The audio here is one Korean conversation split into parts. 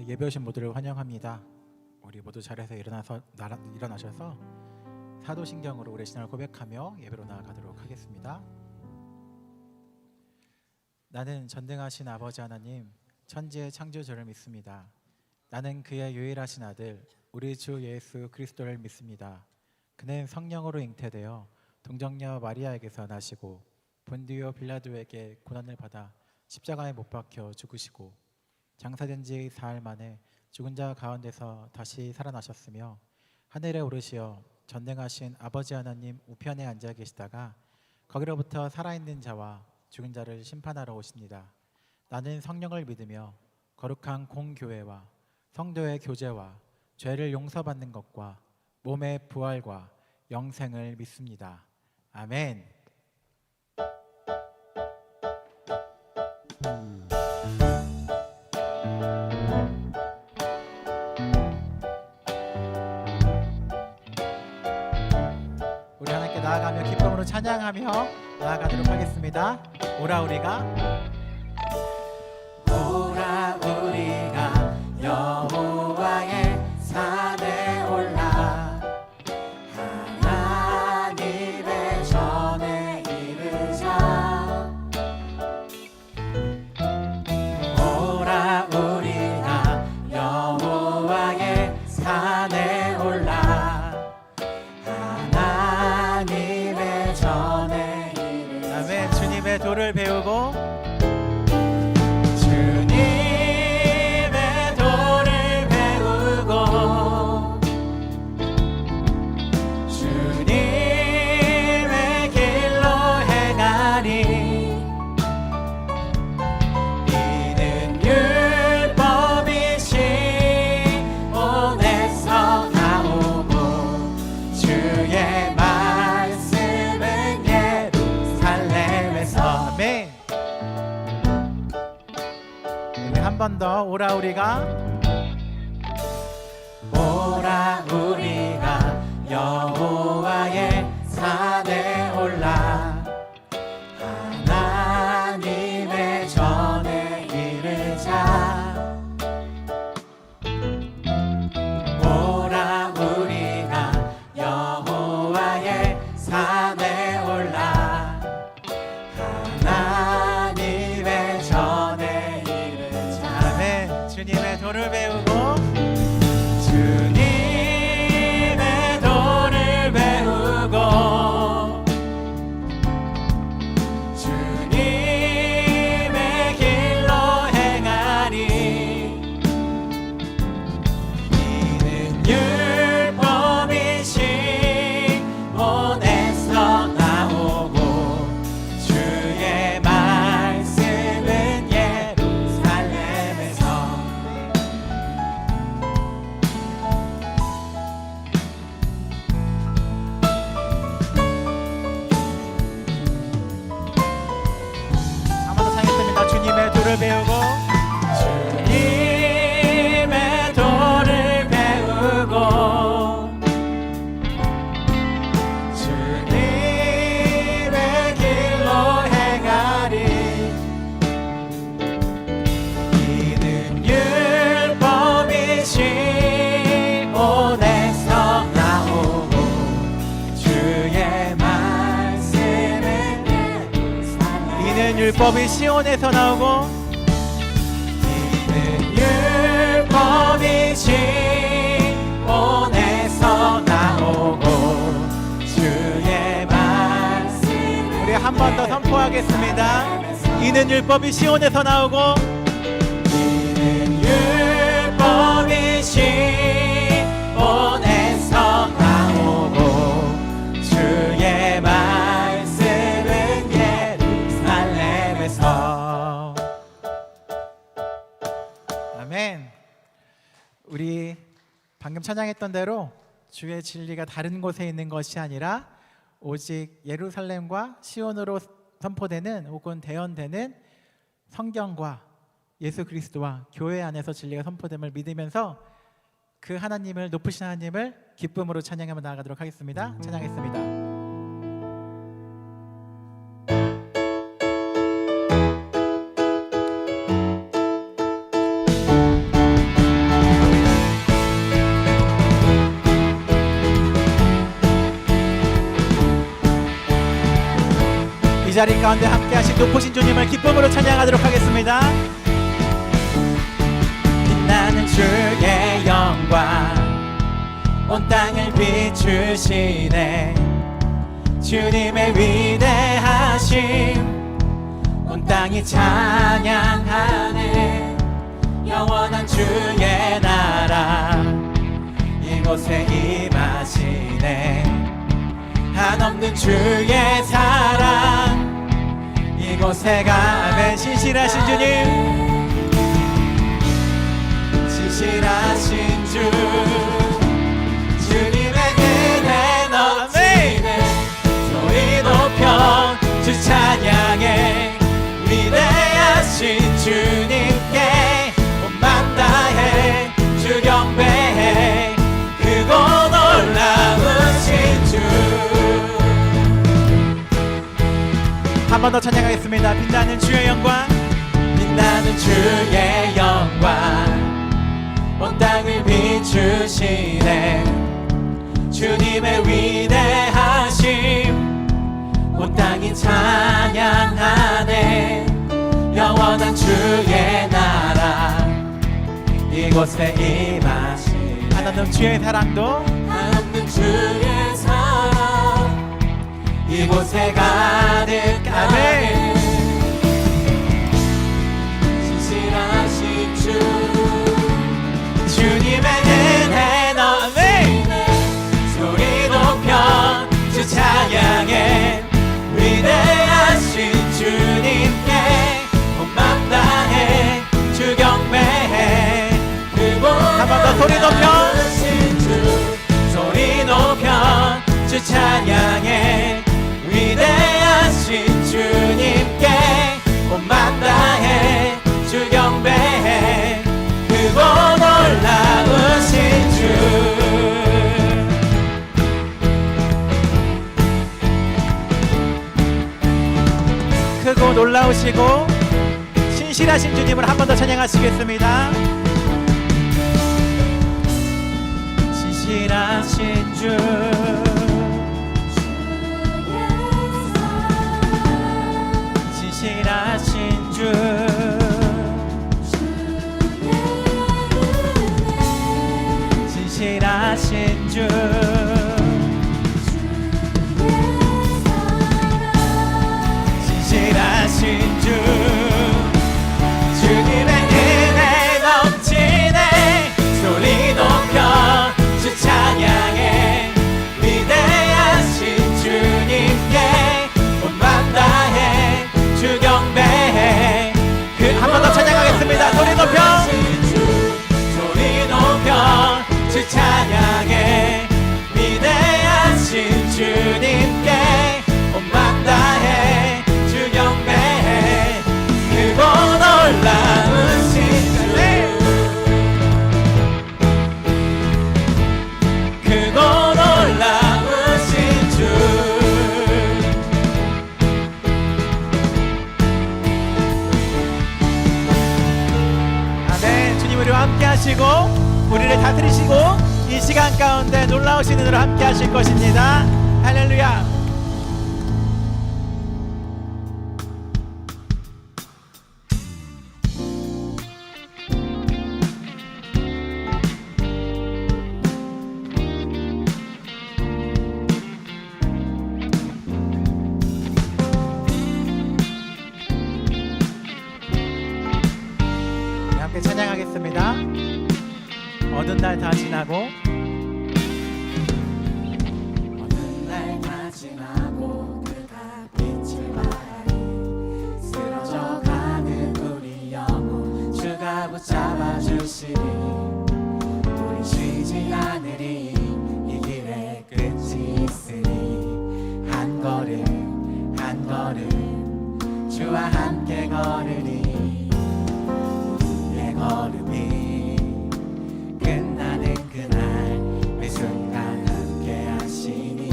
예배 오신 모두를 환영합니다. 우리 모두 자리에서 일어나셔서 사도신경으로 우리의 신앙을 고백하며 예배로 나아가도록 하겠습니다. 나는 전능하신 아버지 하나님, 천지의 창조주를 믿습니다. 나는 그의 유일하신 아들, 우리 주 예수 그리스도를 믿습니다. 그는 성령으로 잉태되어 동정녀 마리아에게서 나시고 본디오 빌라도에게 고난을 받아 십자가에 못 박혀 죽으시고 장사된 지 사흘 만에 죽은 자 가운데서 다시 살아나셨으며 하늘에 오르시어 전능하신 아버지 하나님 우편에 앉아 계시다가 거기로부터 살아있는 자와 죽은 자를 심판하러 오십니다. 나는 성령을 믿으며 거룩한 공교회와 성도의 교제와 죄를 용서받는 것과 몸의 부활과 영생을 믿습니다. 아멘. 우리 하나님께 나아가며 기쁨으로 찬양하며 나아가도록 하겠습니다. 오라 우리가 여호와의 산에 올라 하나님의 전에 이르자. 오라 우리가 여호와의 산에 올라 하나님의 전에 이르자. 아멘. 주님의 도를 배우고 한 번 더 오라 우리가 여호와의 산에 올라 하나님의 전에 이르자. 오라 우리가 여호와의 산에 올라 하나님의 전에 주님의 도를 배우고 주님의 도를 배우고 주님의 길로 행하리. 이는 율법이신 본에서 나오고 주의 말씀은 예루살렘에서. 주님의 도를 배우고 주님의 도를 배우고 주님의 길로 행하리. 이는 율법이신 본에서 나오고 주의 말씀은 예루살렘. 이는 율법이 시온에서 나오고 이는 율법이 시온에서 나오고 주의 말씀. 우리 한 번 더 선포하겠습니다. 이는 율법이 시온에서 나오고 이는 율법이 시온에서 나오고 주의 말씀은 예루살렘에서. 아멘. 우리 방금 찬양했던 대로 주의 진리가 다른 곳에 있는 것이 아니라 오직 예루살렘과 시온으로 선포되는 혹은 대언되는 성경과 예수 그리스도와 교회 안에서 진리가 선포됨을 믿으면서 그 하나님을, 높으신 하나님을 기쁨으로 찬양하며 나아가도록 하겠습니다. 찬양했습니다. 이 자리 가운데 함께 하신 높으신 주님을 기쁨으로 찬양하도록 하겠습니다. 빛나는 주의 영광 온 땅을 비추시네. 주님의 위대하심 온 땅이 찬양하네. 영원한 주의 나라 이곳에 임하시네. 한없는 주의 사랑 이곳에 가면 신실하신 주님, 신실하신 주 주님의 은혜 넘치네. 소리 높여 주 찬양해. 위대하신 주님께 온맘 다해 주 경배해. 크고 놀라우신 주. 한 번 더 찬양하겠습니다. 빛나는 주의 영광, 빛나는 주의 영광 온 땅을 비추시네. 주님의 위대하심 온 땅이 찬양하네. 영원한 주의 나라 이곳에 임하시네. 한없는 주의 사랑도, 한없는 주의 사랑 이곳에 가득하네. 신실하신 주 주님의 은혜 넘치네. 소리 높여 주 찬양해. 위대하신 주님께 온맘 다해 주 경배해. 한 번 더 소리 높여 소리 높여 주 찬양해. 위대하신 주님께 온맘 다해 주 경배해. 크고 놀라우신 주. 크고 놀라우시고 신실하신 주님을 한 번 더 찬양하시겠습니다. 신실하신 주, 신실하신 주, 신실하신 주, 신실하신 주. 주님의 은혜 넘치네. 소리 높여 주 찬양해. 위대하신 주님께 온맘 다해 주 경배해. 한 번 더 찬양하겠습니다. 소리 높여 소리 높여 주 찬양해. 위대하신 주님께 온맘 다해 주 경배해. 크고 놀라우신 주, 크고 놀라우신 주. 아멘. 주님 우리와 함께 하시고 우리를 다스리시고 이 시간 가운데 놀라우신 은혜로 함께 하실 것입니다. 할렐루야. 함께 찬양하겠습니다. 어두운 날 다 지나고, 어두운 날 다 지나고 그가 빛을 발하니 쓰러져가는 우리 영혼 주가 붙잡아 주시리. 우리 쉬지 않으리. 이 길에 끝이 있으니 한 걸음 한 걸음 주와 함께 걸으리. 우리의 걸음이 끝나는 그날 매 순간 함께 하시니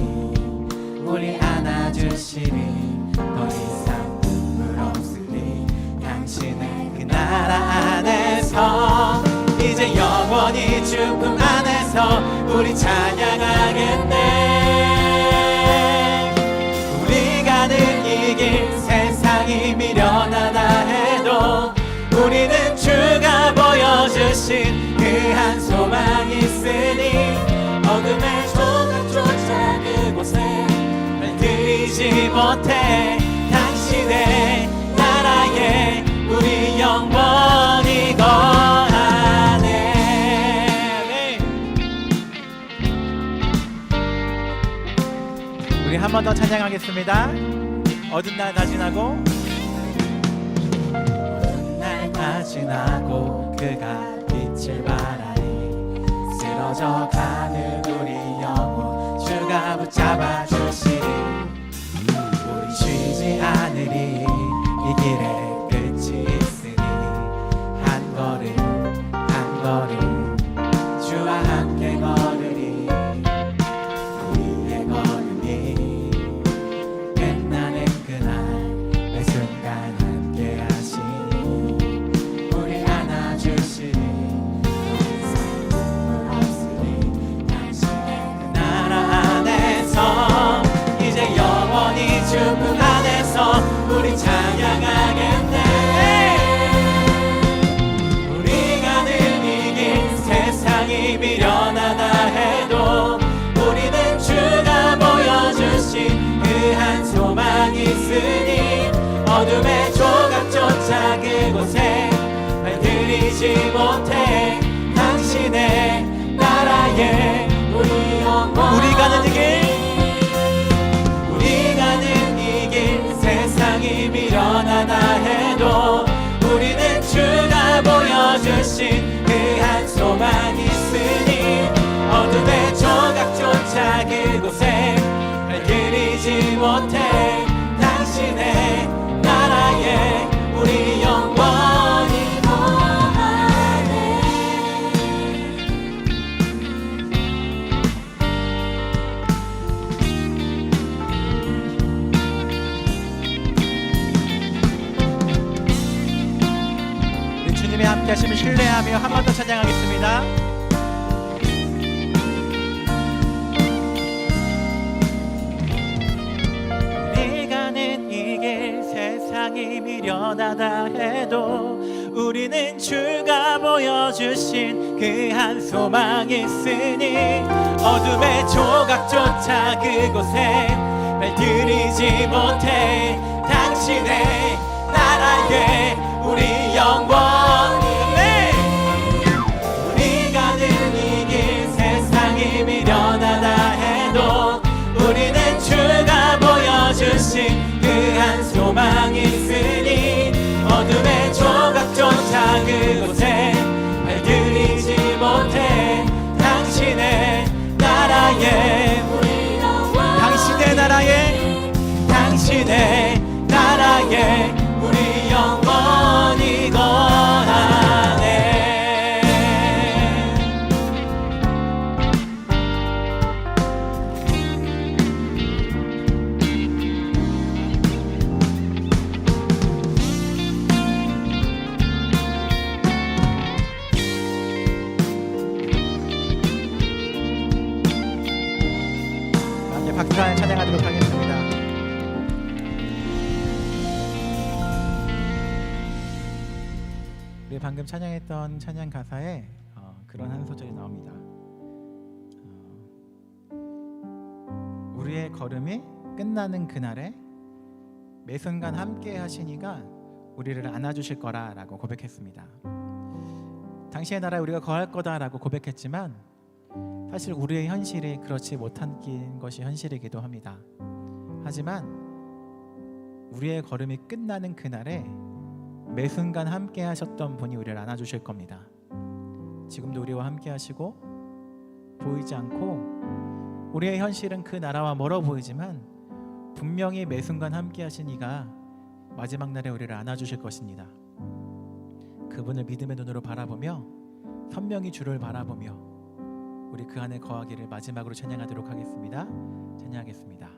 우리 안아주시니 더 이상 눈물 없으리. 당신의 그 나라 안에서 이제 영원히 주 품 안에서 우리 찬양하겠네. 우리 가는 이 길 드리지 못해 당신의 나라에 우리 영원히 거하네. 우리 한 번 더 찬양하겠습니다. 어두운 날 다 지나고, 어두운 날 다 지나고 그가 빛을 발하니 쓰러져 가는 우리 영혼 주가 붙잡아 주시리. 우리 쉬지 않으리. 이 길에 끝이 있으니 한 걸음 한 걸음 주와 함께 걸으리. 우리의 걸음이 끝나는 그날 매 순간 함께 하시니 우리 안아주시리. 이제 영원히 주님 안에서 우리 찬양하겠네. 우리가 늘 이긴 세상이 미련하다 해도 우리는 주가 보여주신 그 한 소망이 있으니 어둠의 조각조차 그곳에 발들이지 못해 당신의 나라에 우리 영원. 우리가 늘 이길 세상이 미련하다 해도 우리는 주가 보여주신 그 한 소망이 있으니 어둠의 조각조차 그곳에 발들이지 못해 당신의 나라에 우리 영원히 거하네. 우리 주님의 함께 하심을 신뢰하며 한 번 더 찬양하겠습니다. 세상이 미련하다 해도 우리는 주가 보여주신 그 한 소망이 있으니 어둠의 조각조차 그곳에 발들이지 못해 당신의 나라에 우리 영원히. 우리가 늘 이길 세상이 미련하다 해도 우리는 주가 보여주신 그 한 소망이 있으니 어둠의 조각조차 그곳에 발들이지 못해 당신의 나라에 당신의 나라에 당신의 나라에 우리 영원히 거하네. 박수를 찬양하도록 하겠습니다. 우리 방금 찬양했던 찬양 가사에 그런 한 소절이 나옵니다. 우리의 걸음이 끝나는 그날에 매 순간 함께 하시니가 우리를 안아주실 거라라고 고백했습니다. 당신의 나라에 우리가 거할 거다라고 고백했지만 사실 우리의 현실이 그렇지 못한 것이 현실이기도 합니다. 하지만 우리의 걸음이 끝나는 그날에 매 순간 함께 하셨던 분이 우리를 안아주실 겁니다. 지금도 우리와 함께 하시고 보이지 않고 우리의 현실은 그 나라와 멀어 보이지만 분명히 매 순간 함께 하신 이가 마지막 날에 우리를 안아주실 것입니다. 그분을 믿음의 눈으로 바라보며 선명히 주를 바라보며 우리 그 안에 거하기를 마지막으로 찬양하도록 하겠습니다. 찬양하겠습니다.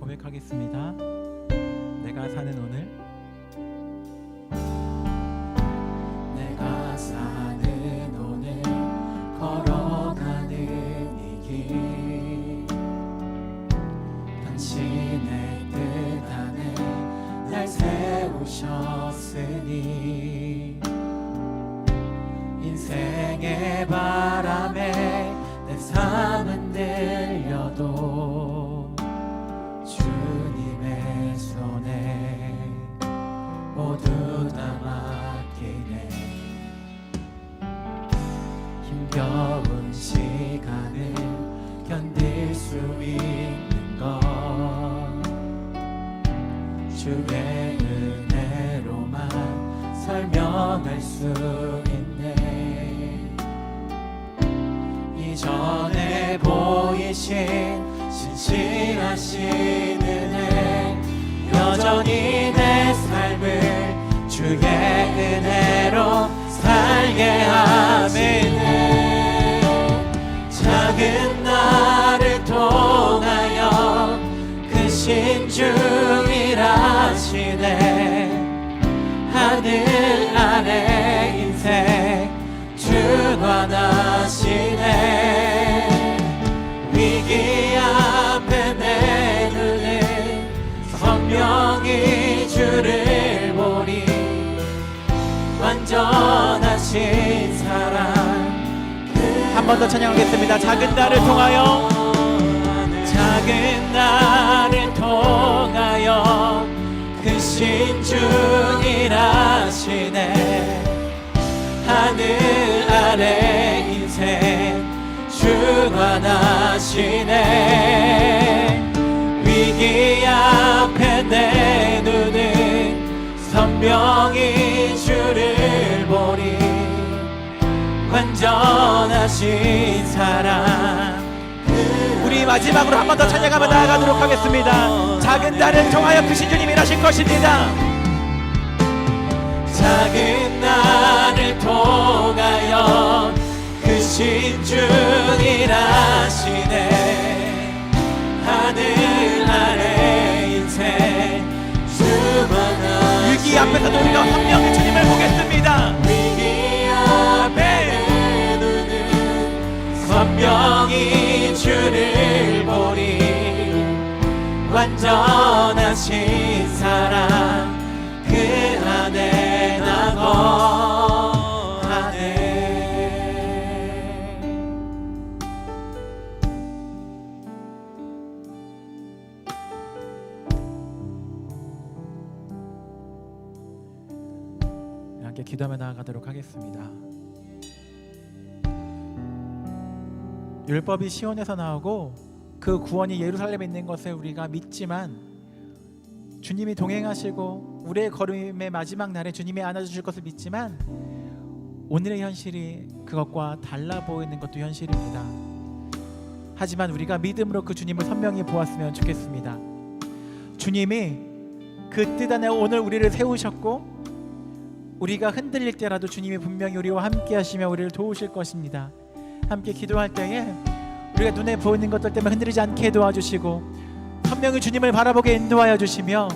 고백하겠습니다. 내가 사는 오늘, 내가 사는 오늘 걸어가는 이 길, 당신의 뜻 안에 날 세우셨으니 인생의 바람에 내 삶은 들려도 주님의 손에 모두 다 맡기네. 힘겨운 시간을 견딜 수 있는 것 주의 은혜로만 설명할 수 있네. 이전에 보이신 신실하신 은혜 여전히 내 삶을 주의 은혜로 살게 하시네. 작은 나를 통하여 크신 주 일하시네. 하늘 아래 인생 주관하시네. 위기 앞에 내 눈은 선명히 주를 보리. 완전하신 사랑 한 번 더 찬양하겠습니다. 작은 나를 통하여, 작은 나를 통하여 크신 주 일하시네. 하늘 아래 인생 주관하시네. 위기 앞에 내 눈은 선명히 주를 보리. 완전하신 사랑. 우리 마지막으로 한 번 더 찬양하며 나아가도록 하겠습니다. 작은 나를 통하여 크신 주님이 일하실 것입니다. 작은 나를 통하여 크신 주 일하시네. 하늘 아래 인생 주만하시네. 위기 앞에서도 우리가 분명히 주님을 보겠습니다. 위기 앞에 눈은 선명히 주를 보리. 완전하신 사랑 그 안에 나 거하네. 함께 기도하며 나아가도록 하겠습니다. 율법이 시온에서 나오고 그 구원이 예루살렘에 있는 것을 우리가 믿지만 주님이 동행하시고 우리의 걸음의 마지막 날에 주님이 안아주실 것을 믿지만 오늘의 현실이 그것과 달라 보이는 것도 현실입니다. 하지만 우리가 믿음으로 그 주님을 선명히 보았으면 좋겠습니다. 주님이 그 뜻 안에 오늘 우리를 세우셨고 우리가 흔들릴 때라도 주님이 분명히 우리와 함께 하시며 우리를 도우실 것입니다. 함께 기도할 때에 우리가 눈에 보이는 것들 때문에 흔들리지 않게 도와주시고 선명히 주님을 바라보게 인도하여 주시며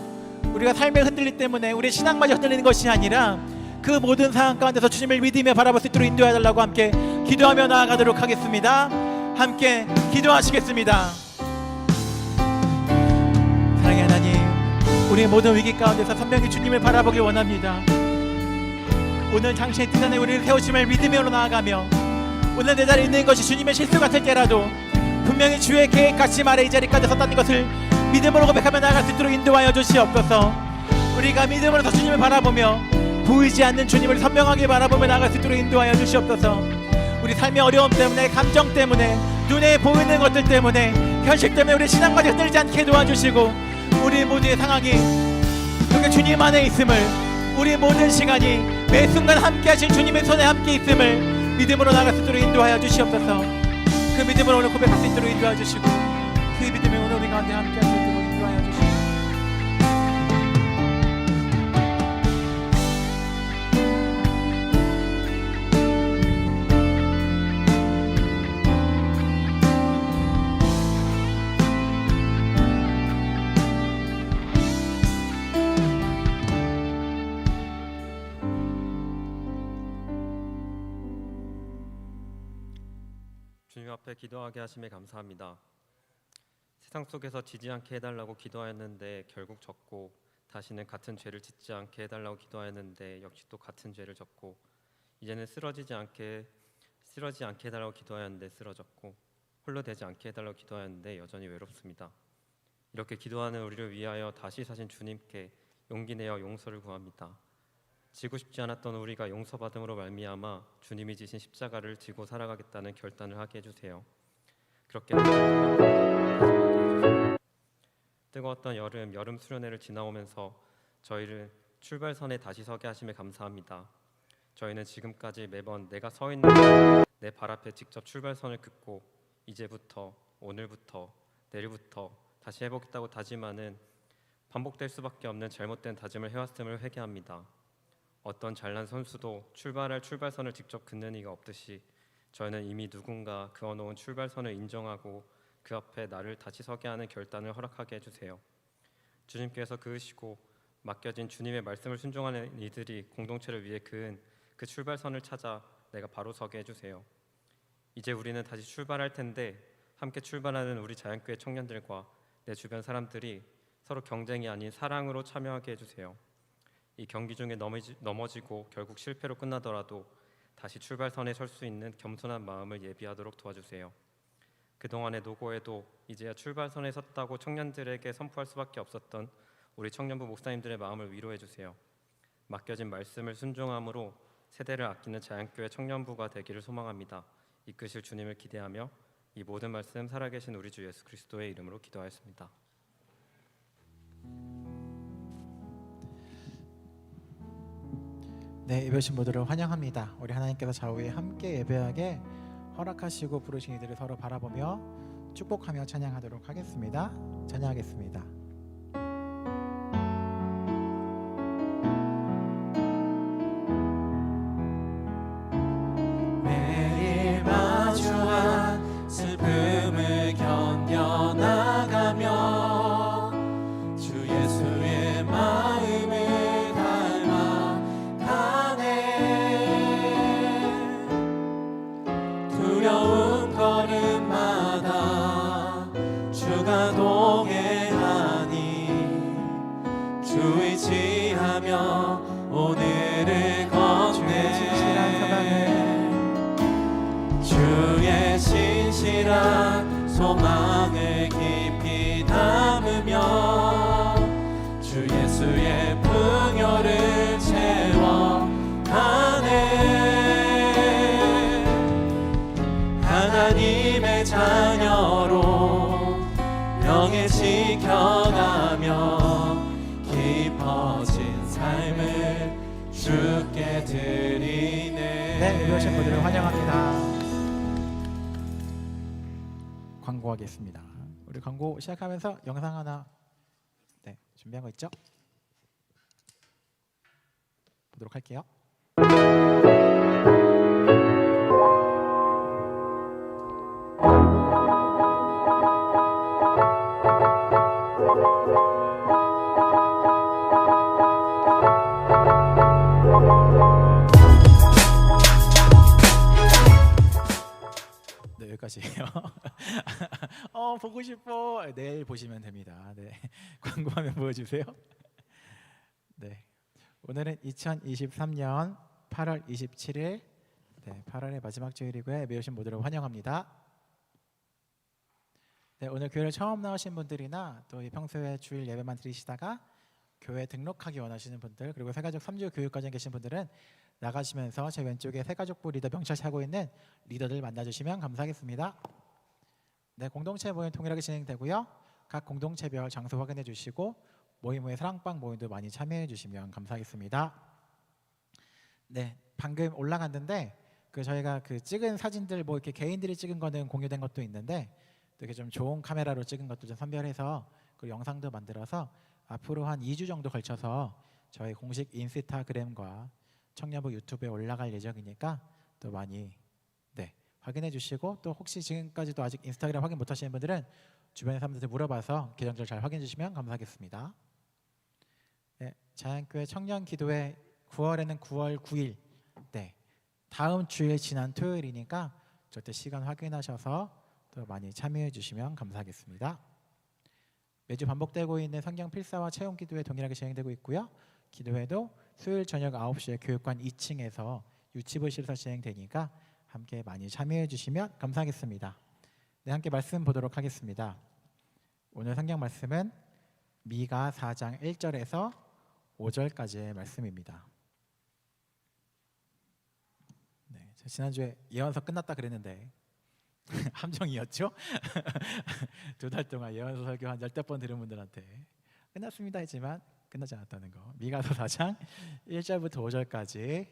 우리가 삶의 흔들림 때문에 우리의 신앙마저 흔들리는 것이 아니라 그 모든 상황 가운데서 주님을 믿으며 바라볼 수 있도록 인도해 달라고 함께 기도하며 나아가도록 하겠습니다. 함께 기도하시겠습니다. 사랑의 하나님, 우리의 모든 위기 가운데서 선명히 주님을 바라보길 원합니다. 오늘 당신의 뜻 안에 우리를 세우심을 믿으며 나아가며 오늘 내 자리에 있는 것이 주님의 실수 같을 때라도 분명히 주의 계획같이 말해 이 자리까지 섰다는 것을 믿음으로 고백하며 나아갈 수 있도록 인도하여 주시옵소서. 우리가 믿음으로 주님을 바라보며 보이지 않는 주님을 선명하게 바라보며 나아갈 수 있도록 인도하여 주시옵소서. 우리 삶의 어려움 때문에, 감정 때문에, 눈에 보이는 것들 때문에, 현실 때문에 우리 신앙까지 흔들리지 않게 도와주시고 우리 모두의 상황이 그렇게 주님 안에 있음을, 우리 모든 시간이 매 순간 함께 하신 주님의 손에 함께 있음을 믿음으로 나아갈 수 있도록 인도하여 주시옵소서. 그 믿음으로 오늘 고백할 수 있도록 인도하여 주시고 그 믿음이 오늘 우리 가운데 함께 할 수 있도록 인도하여 주시고 앞에 기도하게 하심에 감사합니다. 세상 속에서 지지 않게 해달라고 기도하였는데 결국 졌고, 다시는 같은 죄를 짓지 않게 해달라고 기도하였는데 역시 또 같은 죄를 졌고, 이제는 쓰러지지 않게 해달라고 기도하였는데 쓰러졌고, 홀로 되지 않게 해달라고 기도하였는데 여전히 외롭습니다. 이렇게 기도하는 우리를 위하여 다시 사신 주님께 용기 내어 용서를 구합니다. 지고 싶지 않았던 우리가 용서받음으로 말미암아 주님이 지신 십자가를 지고 살아가겠다는 결단을 하게 해주세요. 그렇게 뜨거웠던 여름 수련회를 지나오면서 저희를 출발선에 다시 서게 하심에 감사합니다. 저희는 지금까지 매번 내가 서 있는 내 발 앞에 직접 출발선을 긋고 이제부터, 오늘부터, 내일부터 다시 해보겠다고 다짐하는 반복될 수밖에 없는 잘못된 다짐을 해왔음을 회개합니다. 어떤 잘난 선수도 출발할 출발선을 직접 긋는 이가 없듯이 저희는 이미 누군가 그어놓은 출발선을 인정하고 그 앞에 나를 다시 서게 하는 결단을 허락하게 해주세요. 주님께서 그으시고 맡겨진 주님의 말씀을 순종하는 이들이 공동체를 위해 그은 그 출발선을 찾아 내가 바로 서게 해주세요. 이제 우리는 다시 출발할 텐데 함께 출발하는 우리 자연교회 청년들과 내 주변 사람들이 서로 경쟁이 아닌 사랑으로 참여하게 해주세요. 이 경기 중에 넘어지고 결국 실패로 끝나더라도 다시 출발선에 설 수 있는 겸손한 마음을 예비하도록 도와주세요. 그동안의 노고에도 이제야 출발선에 섰다고 청년들에게 선포할 수밖에 없었던 우리 청년부 목사님들의 마음을 위로해 주세요. 맡겨진 말씀을 순종함으로 세대를 아끼는 자연교회 청년부가 되기를 소망합니다. 이끄실 주님을 기대하며 이 모든 말씀 살아계신 우리 주 예수 그리스도의 이름으로 기도하였습니다. 네, 예배신 모두를 환영합니다. 우리 하나님께서 좌우에 함께 예배하게 허락하시고 부르신 이들을 서로 바라보며 축복하며 찬양하도록 하겠습니다. 찬양하겠습니다. 매일 마주한 슬픔을 견뎌나가며 주 예수의 마음을 두려운 걸음마다 주가 동행하니 주 의지하며 오늘을 걷네. 주의 신실한 소망을 깊이 담으며 주 예수의 풍요를 채워가네. 하나님의 자녀로 명예 지켜가며 깊어진 삶을 주께 드리네. 네, 예배하신 분들을 환영합니다. 광고하겠습니다. 우리 광고 시작하면서 영상 하나 준비한 거 있죠? 보도록 할게요. 네, 여기까지예요. 보고 싶어. 내일 보시면 됩니다. 네, 광고화면 보여주세요. 네, 오늘은 2023년 8월 27일, 8월의 마지막 주일이고요. 예배 오신 모두를 환영합니다. 네, 오늘 교회를 처음 나오신 분들이나 또 평소에 주일 예배만 드리시다가 교회 등록하기 원하시는 분들, 그리고 새가족 3주 교육과정에 계신 분들은 나가시면서 제 왼쪽에 새가족부 리더 명찰하고 있는 리더들 만나주시면 감사하겠습니다. 네, 공동체 모임 동일하게 진행되고요. 각 공동체별 장소 확인해 주시고 모임 후에 사랑방 모임도 많이 참여해 주시면 감사하겠습니다. 네, 방금 올라갔는데 저희가 찍은 사진들 이렇게 개인들이 찍은 거는 공유된 것도 있는데 또 이렇게 좀 좋은 카메라로 찍은 것도 좀 선별해서 그 영상도 만들어서 앞으로 한 2주 정도 걸쳐서 저희 공식 인스타그램과 청년부 유튜브에 올라갈 예정이니까 또 많이 확인해 주시고, 또 혹시 지금까지도 아직 인스타그램 확인 못 하시는 분들은 주변의 사람들한테 물어봐서 계정들 잘 확인해 주시면 감사하겠습니다. 네, 자연교회 청년기도회 9월에는 9월 9일 다음 주일 지난 토요일이니까 절대 시간 확인하셔서 또 많이 참여해 주시면 감사하겠습니다. 매주 반복되고 있는 성경 필사와 체험 기도회 동일하게 진행되고 있고요. 기도회도 수요일 저녁 9시에 교육관 2층에서 유치부실에서 진행되니까 함께 많이 참여해 주시면 감사하겠습니다. 네, 함께 말씀 보도록 하겠습니다. 오늘 성경 말씀은 미가 4장 1절에서 5절까지의 말씀입니다. 네, 지난주에 예언서 끝났다 그랬는데 함정이었죠? 2달 동안 예언서 설교 한 10번 들은 분들한테 끝났습니다 했지만 끝나지 않았다는 거. 미가서 4장 1절부터 5절까지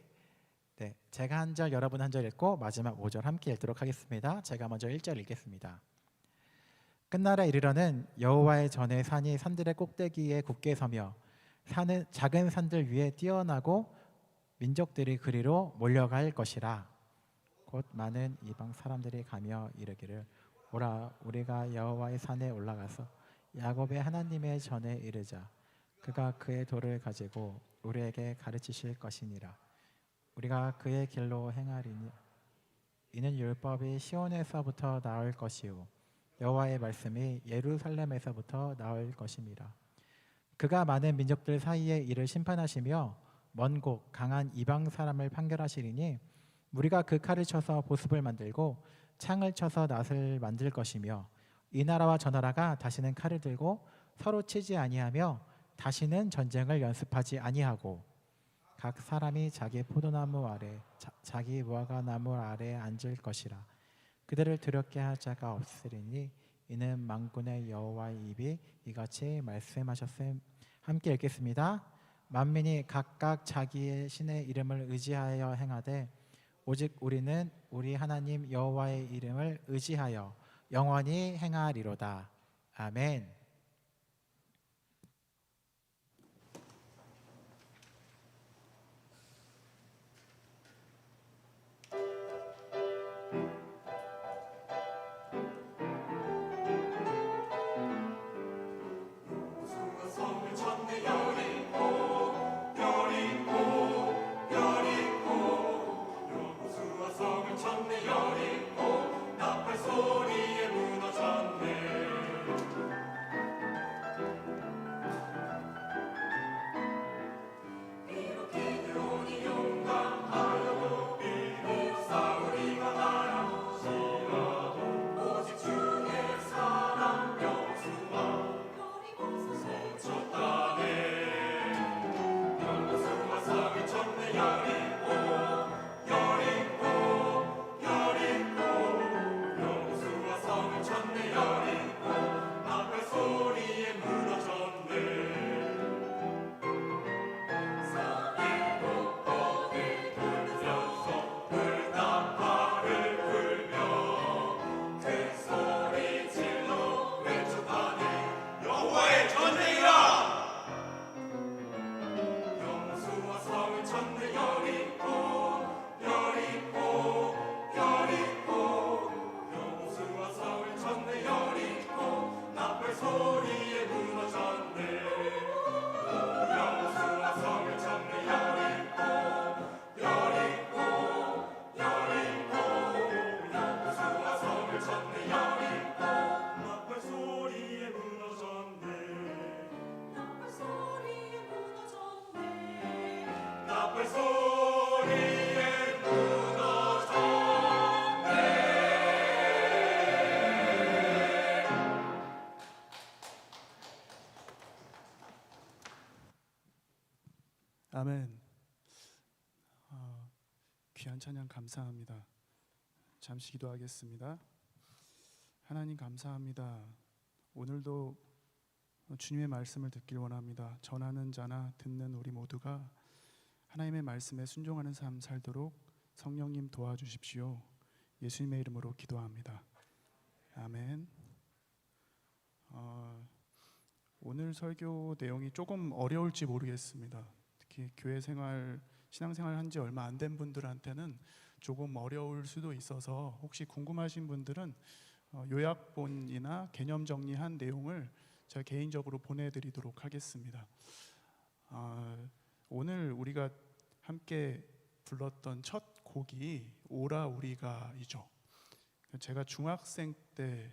네, 제가 한 절 여러분 한 절 읽고 마지막 5절 함께 읽도록 하겠습니다. 제가 먼저 1절 읽겠습니다. 끝날에 이르러는 여호와의 전에 산이 산들의 꼭대기에 굳게 서며 산은 작은 산들 위에 뛰어나고 민족들이 그리로 몰려갈 것이라. 곧 많은 이방 사람들이 가며 이르기를 오라 우리가 여호와의 산에 올라가서 야곱의 하나님의 전에 이르자. 그가 그의 도를 가지고 우리에게 가르치실 것이니라. 우리가 그의 길로 행하리니 이는 율법이 시온에서부터 나올 것이요 여호와의 말씀이 예루살렘에서부터 나올 것임이라. 그가 많은 민족들 사이에 이를 심판하시며 먼 곳 강한 이방 사람을 판결하시리니 우리가 그 칼을 쳐서 보습을 만들고 창을 쳐서 낫을 만들 것이며 이 나라와 저 나라가 다시는 칼을 들고 서로 치지 아니하며 다시는 전쟁을 연습하지 아니하고 각 사람이 자기 포도나무 아래 자기 무화과나무 아래 앉을 것이라. 그들을 두렵게 할 자가 없으리니 이는 만군의 여호와의 입이 이같이 말씀하셨음. 함께 읽겠습니다. 만민이 각각 자기의 신의 이름을 의지하여 행하되 오직 우리는 우리 하나님 여호와의 이름을 의지하여 영원히 행하리로다. 아멘. 아멘. 귀한 찬양 감사합니다. 잠시 기도하겠습니다. 하나님 감사합니다. 오늘도 주님의 말씀을 듣길 원합니다. 전하는 자나 듣는 우리 모두가 하나님의 말씀에 순종하는 삶 살도록 성령님 도와주십시오. 예수님의 이름으로 기도합니다. 아멘. 오늘 설교 내용이 조금 어려울지 모르겠습니다. 특히 교회 생활, 신앙생활 한 지 얼마 안 된 분들한테는 조금 어려울 수도 있어서 혹시 궁금하신 분들은 요약본이나 개념 정리한 내용을 제가 개인적으로 보내드리도록 하겠습니다. 오늘 우리가 함께 불렀던 첫 곡이 오라 우리가이죠. 제가 중학생 때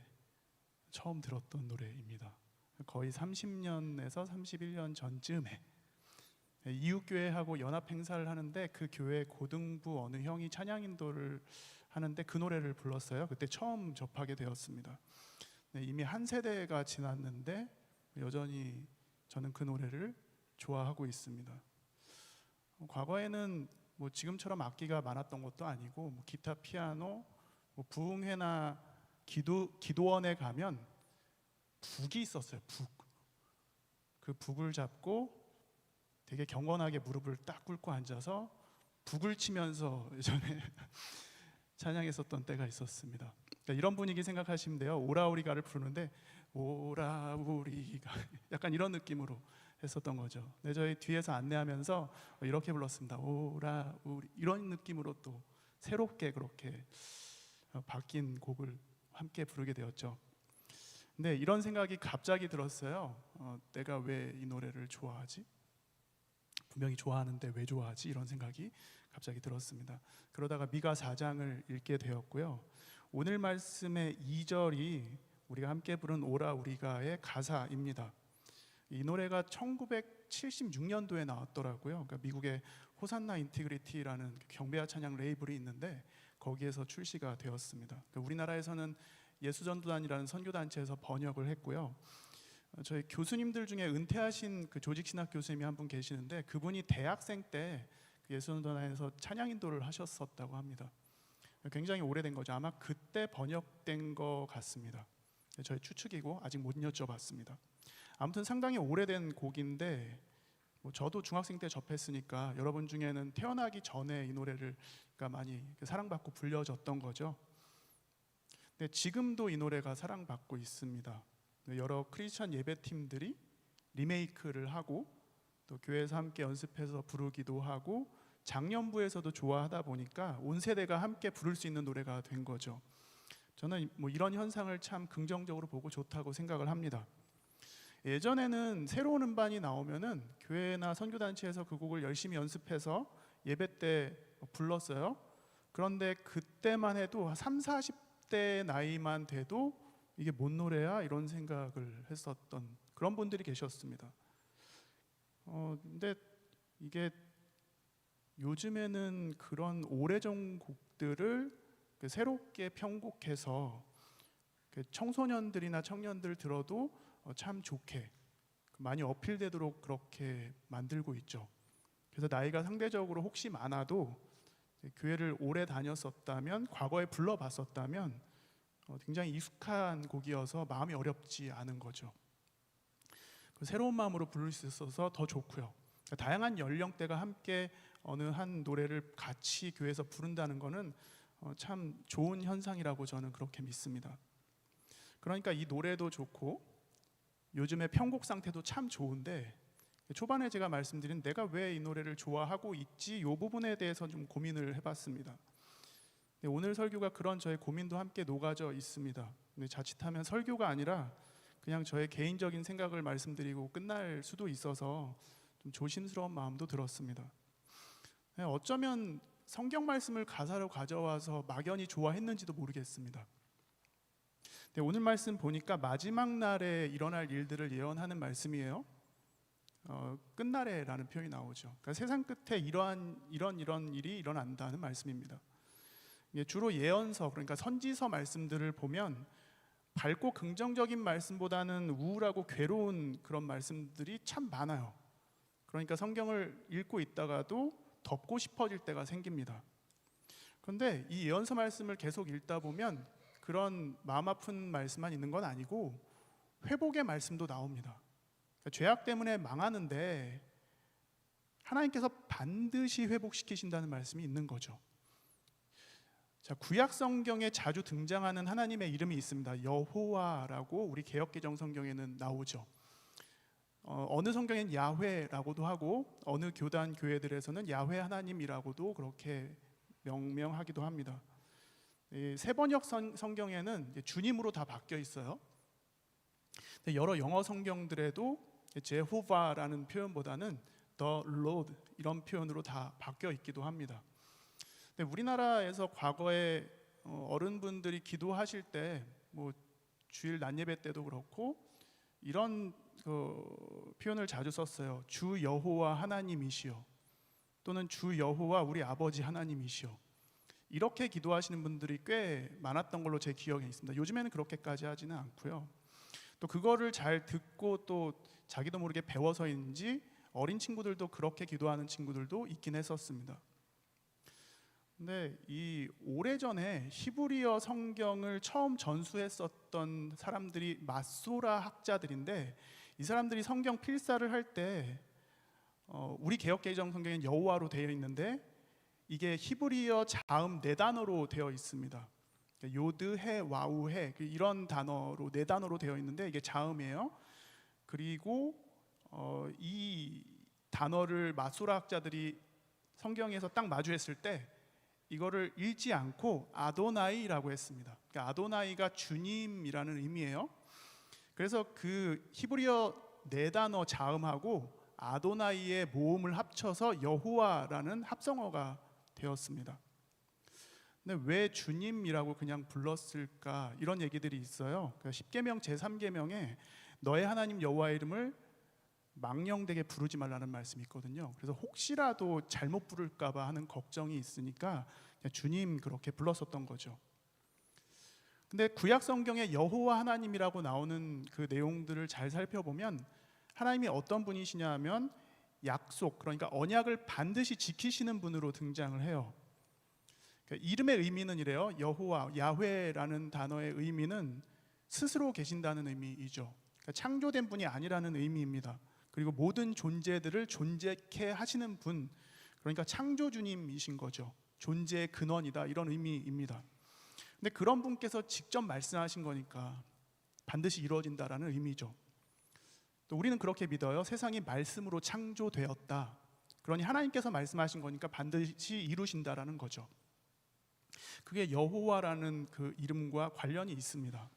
처음 들었던 노래입니다. 거의 30년에서 31년 전쯤에 이웃교회하고 연합 행사를 하는데 그 교회 고등부 어느 형이 찬양 인도를 하는데 그 노래를 불렀어요. 그때 처음 접하게 되었습니다. 이미 한 세대가 지났는데 여전히 저는 그 노래를 좋아하고 있습니다. 과거에는 뭐 지금처럼 악기가 많았던 것도 아니고 뭐 기타, 피아노, 뭐 부흥회나 기도원에 가면 북이 있었어요. 북. 그 북을 잡고 되게 경건하게 무릎을 딱 꿇고 앉아서 북을 치면서 예전에 찬양했었던 때가 있었습니다. 그러니까 이런 분위기 생각하시면 돼요. 오라우리가를 부르는데 오라우리가 약간 이런 느낌으로 했었던 거죠. 네, 저희 뒤에서 안내하면서 이렇게 불렀습니다. 오라우리 이런 느낌으로 또 새롭게 그렇게 바뀐 곡을 함께 부르게 되었죠. 근데 이런 생각이 갑자기 들었어요. 내가 왜 이 노래를 좋아하지? 분명히 좋아하는데 왜 좋아하지? 이런 생각이 갑자기 들었습니다. 그러다가 미가 4장을 읽게 되었고요. 오늘 말씀의 2절이 우리가 함께 부른 오라 우리가의 가사입니다. 이 노래가 1976년도에 나왔더라고요. 그러니까 미국의 호산나 인티그리티라는 경배와 찬양 레이블이 있는데 거기에서 출시가 되었습니다. 그러니까 우리나라에서는 예수전도단이라는 선교단체에서 번역을 했고요. 저희 교수님들 중에 은퇴하신 그 조직신학 교수님이 한 분 계시는데 그분이 대학생 때 예수전도단에서 찬양 인도를 하셨었다고 합니다. 굉장히 오래된 거죠. 아마 그때 번역된 것 같습니다. 저희 추측이고 아직 못 여쭤봤습니다. 아무튼 상당히 오래된 곡인데 뭐 저도 중학생 때 접했으니까 여러분 중에는 태어나기 전에 이 노래를 많이 사랑받고 불려졌던 거죠. 근데 지금도 이 노래가 사랑받고 있습니다. 여러 크리스천 예배팀들이 리메이크를 하고 또 교회에서 함께 연습해서 부르기도 하고 장년부에서도 좋아하다 보니까 온 세대가 함께 부를 수 있는 노래가 된 거죠. 저는 뭐 이런 현상을 참 긍정적으로 보고 좋다고 생각을 합니다. 예전에는 새로운 음반이 나오면은 교회나 선교단체에서 그 곡을 열심히 연습해서 예배 때 불렀어요. 그런데 그때만 해도 3, 40대 나이만 돼도 이게 뭔 노래야? 이런 생각을 했었던 그런 분들이 계셨습니다. 근데 이게 요즘에는 그런 오래전 곡들을 새롭게 편곡해서 청소년들이나 청년들 들어도 참 좋게 많이 어필되도록 그렇게 만들고 있죠. 그래서 나이가 상대적으로 혹시 많아도 교회를 오래 다녔었다면 과거에 불러봤었다면 굉장히 익숙한 곡이어서 마음이 어렵지 않은 거죠. 새로운 마음으로 부를 수 있어서 더 좋고요. 다양한 연령대가 함께 어느 한 노래를 같이 교회에서 부른다는 것은 참 좋은 현상이라고 저는 그렇게 믿습니다. 그러니까 이 노래도 좋고 요즘의 편곡 상태도 참 좋은데 초반에 제가 말씀드린 내가 왜 이 노래를 좋아하고 있지 이 부분에 대해서 좀 고민을 해봤습니다. 오늘 설교가 그런 저의 고민도 함께 녹아져 있습니다. 근데 자칫하면 설교가 아니라 그냥 저의 개인적인 생각을 말씀드리고 끝날 수도 있어서 좀 조심스러운 마음도 들었습니다. 어쩌면 성경 말씀을 가사로 가져와서 막연히 좋아했는지도 모르겠습니다. 근데 오늘 말씀 보니까 마지막 날에 일어날 일들을 예언하는 말씀이에요. 끝날에라는 표현이 나오죠. 그러니까 세상 끝에 이런 일이 일어난다는 말씀입니다. 주로 예언서, 그러니까 선지서 말씀들을 보면 밝고 긍정적인 말씀보다는 우울하고 괴로운 그런 말씀들이 참 많아요. 그러니까 성경을 읽고 있다가도 덮고 싶어질 때가 생깁니다. 그런데 이 예언서 말씀을 계속 읽다 보면 그런 마음 아픈 말씀만 있는 건 아니고 회복의 말씀도 나옵니다. 그러니까 죄악 때문에 망하는데 하나님께서 반드시 회복시키신다는 말씀이 있는 거죠. 자, 구약 성경에 자주 등장하는 하나님의 이름이 있습니다. 여호와라고 우리 개역개정 성경에는 나오죠. 어느 성경엔 야훼라고도 하고 어느 교단 교회들에서는 야훼 하나님이라고도 그렇게 명명하기도 합니다. 세 번역 성경에는 주님으로 다 바뀌어 있어요. 여러 영어 성경들에도 제호바라는 표현보다는 The Lord 이런 표현으로 다 바뀌어 있기도 합니다. 우리나라에서 과거에 어른분들이 기도하실 때 뭐 주일 낮 예배 때도 그렇고 이런 표현을 자주 썼어요. 주 여호와 하나님이시여, 또는 주 여호와 우리 아버지 하나님이시여. 이렇게 기도하시는 분들이 꽤 많았던 걸로 제 기억에 있습니다. 요즘에는 그렇게까지 하지는 않고요. 또 그거를 잘 듣고 또 자기도 모르게 배워서인지 어린 친구들도 그렇게 기도하는 친구들도 있긴 했었습니다. 근데 이 오래전에 히브리어 성경을 처음 전수했었던 사람들이 마소라 학자들인데, 이 사람들이 성경 필사를 할 때 우리 개역개정 성경엔 여호와로 되어 있는데 이게 히브리어 자음 4단어로 되어 있습니다. 요드, 해, 와우, 해, 이런 단어로 4단어로 되어 있는데 이게 자음이에요. 그리고 이 단어를 마소라 학자들이 성경에서 딱 마주했을 때 이거를 읽지 않고 아도나이라고 했습니다. 그러니까 아도나이가 주님이라는 의미예요. 그래서 그 히브리어 4단어 자음하고 아도나이의 모음을 합쳐서 여호와라는 합성어가 되었습니다. 근데 왜 주님이라고 그냥 불렀을까, 이런 얘기들이 있어요. 그러니까 10계명 제3계명에 너의 하나님 여호와의 이름을 망령되게 부르지 말라는 말씀이 있거든요. 그래서 혹시라도 잘못 부를까 봐 하는 걱정이 있으니까 그냥 주님 그렇게 불렀었던 거죠. 근데 구약 성경에 여호와 하나님이라고 나오는 그 내용들을 잘 살펴보면 하나님이 어떤 분이시냐 하면 약속, 그러니까 언약을 반드시 지키시는 분으로 등장을 해요. 그러니까 이름의 의미는 이래요. 여호와, 야훼라는 단어의 의미는 스스로 계신다는 의미이죠. 그러니까 창조된 분이 아니라는 의미입니다. 그리고 모든 존재들을 존재케 하시는 분, 그러니까 창조주님이신 거죠. 존재의 근원이다, 이런 의미입니다. 근데 그런 분께서 직접 말씀하신 거니까 반드시 이루어진다라는 의미죠. 또 우리는 그렇게 믿어요. 세상이 말씀으로 창조되었다. 그러니 하나님께서 말씀하신 거니까 반드시 이루신다라는 거죠. 그게 여호와라는 그 이름과 관련이 있습니다.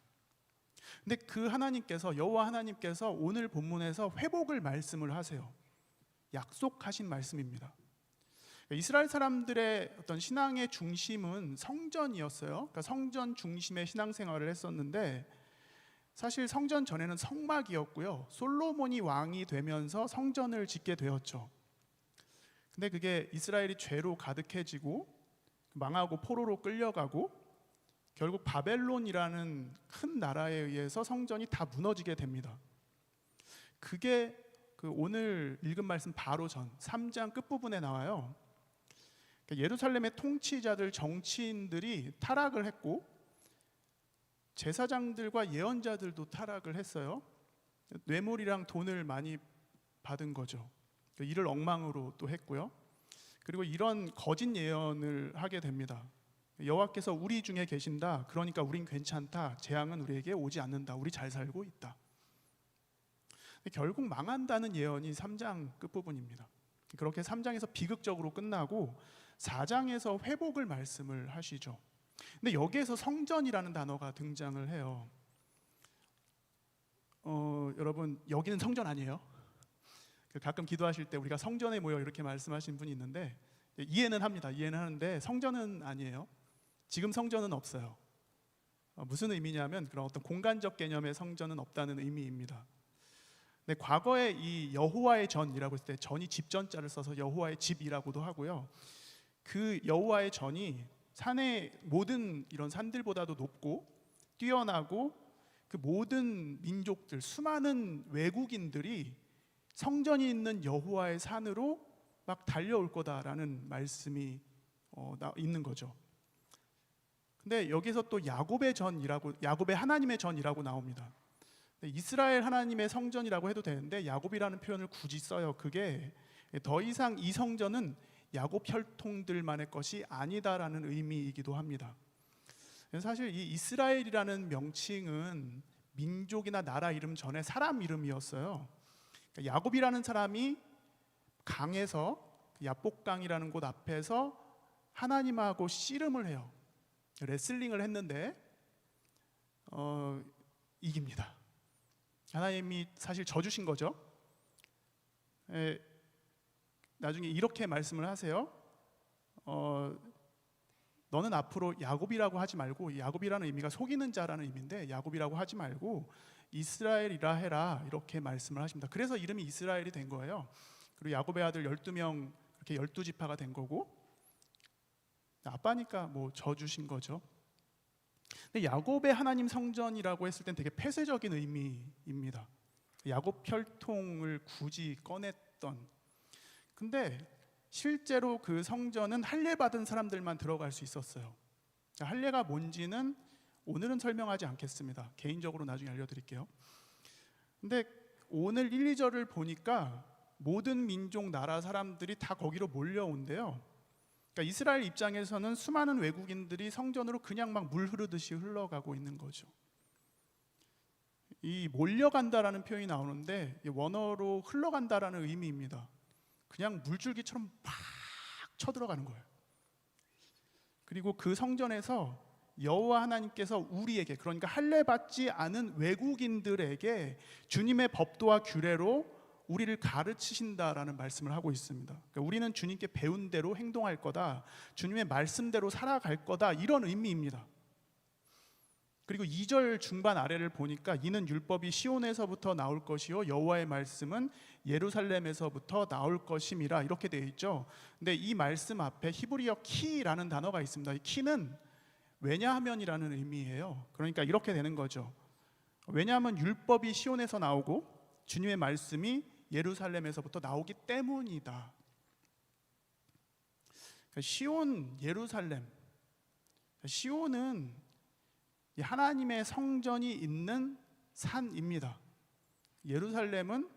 근데 그 하나님께서, 여호와 하나님께서 오늘 본문에서 회복을 말씀을 하세요. 약속하신 말씀입니다. 이스라엘 사람들의 어떤 신앙의 중심은 성전이었어요. 그러니까 성전 중심의 신앙생활을 했었는데, 사실 성전 전에는 성막이었고요. 솔로몬이 왕이 되면서 성전을 짓게 되었죠. 근데 그게 이스라엘이 죄로 가득해지고 망하고 포로로 끌려가고 결국 바벨론이라는 큰 나라에 의해서 성전이 다 무너지게 됩니다. 그게 그 오늘 읽은 말씀 바로 전 3장 끝부분에 나와요. 예루살렘의 통치자들, 정치인들이 타락을 했고 제사장들과 예언자들도 타락을 했어요. 뇌물이랑 돈을 많이 받은 거죠. 일을 엉망으로 또 했고요. 그리고 이런 거짓 예언을 하게 됩니다. 여호와께서 우리 중에 계신다. 그러니까 우린 괜찮다. 재앙은 우리에게 오지 않는다. 우리 잘 살고 있다. 결국 망한다는 예언이 3장 끝부분입니다. 그렇게 3장에서 비극적으로 끝나고 4장에서 회복을 말씀을 하시죠. 근데 여기에서 성전이라는 단어가 등장을 해요. 여러분, 여기는 성전 아니에요? 가끔 기도하실 때 우리가 성전에 모여 이렇게 말씀하신 분이 있는데 이해는 합니다. 이해는 하는데 성전은 아니에요. 지금 성전은 없어요. 무슨 의미냐면 그런 어떤 공간적 개념의 성전은 없다는 의미입니다. 근데 과거에 이 여호와의 전이라고 했을 때 전이 집전자를 써서 여호와의 집이라고도 하고요. 그 여호와의 전이 산의 모든 이런 산들보다도 높고 뛰어나고 그 모든 민족들, 수많은 외국인들이 성전이 있는 여호와의 산으로 막 달려올 거다라는 말씀이 있는 거죠. 근데 여기서 또 야곱의 전이라고, 야곱의 하나님의 전이라고 나옵니다. 이스라엘 하나님의 성전이라고 해도 되는데 야곱이라는 표현을 굳이 써요. 그게 더 이상 이 성전은 야곱 혈통들만의 것이 아니다라는 의미이기도 합니다. 사실 이 이스라엘이라는 명칭은 민족이나 나라 이름 전에 사람 이름이었어요. 그러니까 야곱이라는 사람이 강에서 야복강이라는 곳 앞에서 하나님하고 씨름을 해요. 레슬링을 했는데 이깁니다. 하나님이 사실 져주신 거죠. 나중에 이렇게 말씀을 하세요. 너는 앞으로 야곱이라고 하지 말고, 야곱이라는 의미가 속이는 자라는 의미인데 야곱이라고 하지 말고 이스라엘이라 해라, 이렇게 말씀을 하십니다. 그래서 이름이 이스라엘이 된 거예요. 그리고 야곱의 아들 12명, 그렇게 12지파가 된 거고, 아빠니까 뭐 져주신 거죠. 근데 야곱의 하나님 성전이라고 했을 땐 되게 폐쇄적인 의미입니다. 야곱 혈통을 굳이 꺼냈던. 근데 실제로 그 성전은 할례 받은 사람들만 들어갈 수 있었어요. 할례가 뭔지는 오늘은 설명하지 않겠습니다. 개인적으로 나중에 알려드릴게요. 근데 오늘 1, 2절을 보니까 모든 민족 나라 사람들이 다 거기로 몰려온대요. 그러니까 이스라엘 입장에서는 수많은 외국인들이 성전으로 그냥 막 물 흐르듯이 흘러가고 있는 거죠. 이 몰려간다라는 표현이 나오는데 원어로 흘러간다라는 의미입니다. 그냥 물줄기처럼 팍 쳐들어가는 거예요. 그리고 그 성전에서 여호와 하나님께서 우리에게, 그러니까 할례 받지 않은 외국인들에게 주님의 법도와 규례로 우리를 가르치신다라는 말씀을 하고 있습니다. 그러니까 우리는 주님께 배운 대로 행동할 거다, 주님의 말씀대로 살아갈 거다, 이런 의미입니다. 그리고 2절 중반 아래를 보니까 이는 율법이 시온에서부터 나올 것이요 여호와의 말씀은 예루살렘에서부터 나올 것임이라, 이렇게 되어 있죠. 근데 이 말씀 앞에 히브리어 키라는 단어가 있습니다. 이 키는 왜냐하면이라는 의미예요. 그러니까 이렇게 되는 거죠. 왜냐하면 율법이 시온에서 나오고 주님의 말씀이 예루살렘에서부터 나오기 때문이다. 그러니까 시온, 예루살렘. 시온은 하나님의 성전이 있는 산입니다. 예루살렘은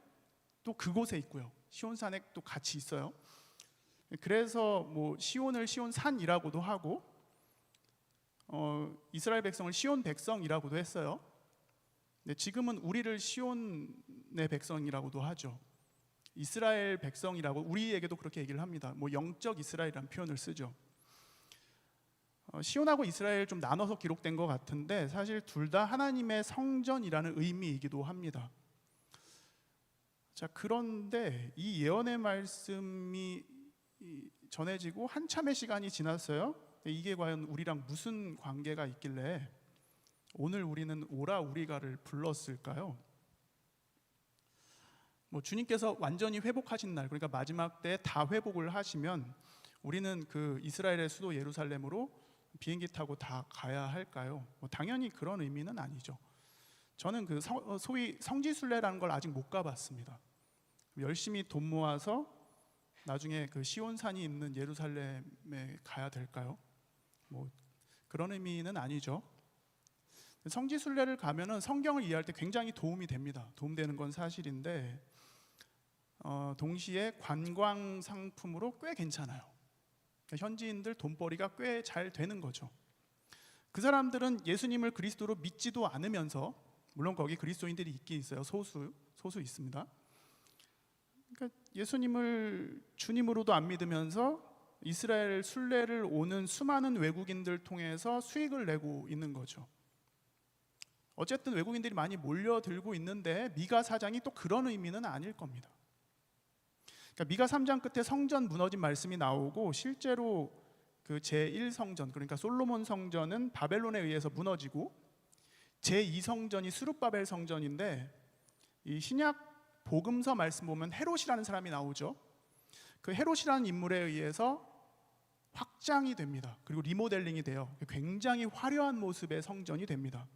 또 그곳에 있고요. 시온산에 또 같이 있어요. 그래서 뭐 시온을 시온산이라고도 하고, 이스라엘 백성을 시온 백성이라고도 했어요. 지금은 우리를 시온의 백성이라고도 하죠. 이스라엘 백성이라고 우리에게도 그렇게 얘기를 합니다. 뭐 영적 이스라엘이라는 표현을 쓰죠. 시온하고 이스라엘 좀 나눠서 기록된 것 같은데 사실 둘 다 하나님의 성전이라는 의미이기도 합니다. 자, 그런데 이 예언의 말씀이 전해지고 한참의 시간이 지났어요. 이게 과연 우리랑 무슨 관계가 있길래 오늘 우리는 오라 우리가를 불렀을까요? 뭐 주님께서 완전히 회복하신 날, 그러니까 마지막 때 다 회복을 하시면 우리는 그 이스라엘의 수도 예루살렘으로 비행기 타고 다 가야 할까요? 뭐 당연히 그런 의미는 아니죠. 저는 그 소위 성지순례라는 걸 아직 못 가봤습니다. 열심히 돈 모아서 나중에 그 시온산이 있는 예루살렘에 가야 될까요? 뭐 그런 의미는 아니죠. 성지순례를 가면은 성경을 이해할 때 굉장히 도움이 됩니다. 도움되는 건 사실인데 동시에 관광 상품으로 꽤 괜찮아요. 그러니까 현지인들 돈벌이가 꽤 잘 되는 거죠. 그 사람들은 예수님을 그리스도로 믿지도 않으면서, 물론 거기 그리스도인들이 있긴 있어요. 소수 있습니다. 그러니까 예수님을 주님으로도 안 믿으면서 이스라엘 순례를 오는 수많은 외국인들 통해서 수익을 내고 있는 거죠. 어쨌든 외국인들이 많이 몰려들고 있는데 미가 4장이 또 그런 의미는 아닐 겁니다. 그러니까 미가 3장 끝에 성전 무너진 말씀이 나오고 실제로 그 제1성전, 그러니까 솔로몬 성전은 바벨론에 의해서 무너지고 제2성전이 스룹바벨 성전인데, 이 신약 복음서 말씀 보면 헤롯이라는 사람이 나오죠. 그 헤롯이라는 인물에 의해서 확장이 됩니다. 그리고 리모델링이 돼요. 굉장히 화려한 모습의 성전이 됩니다.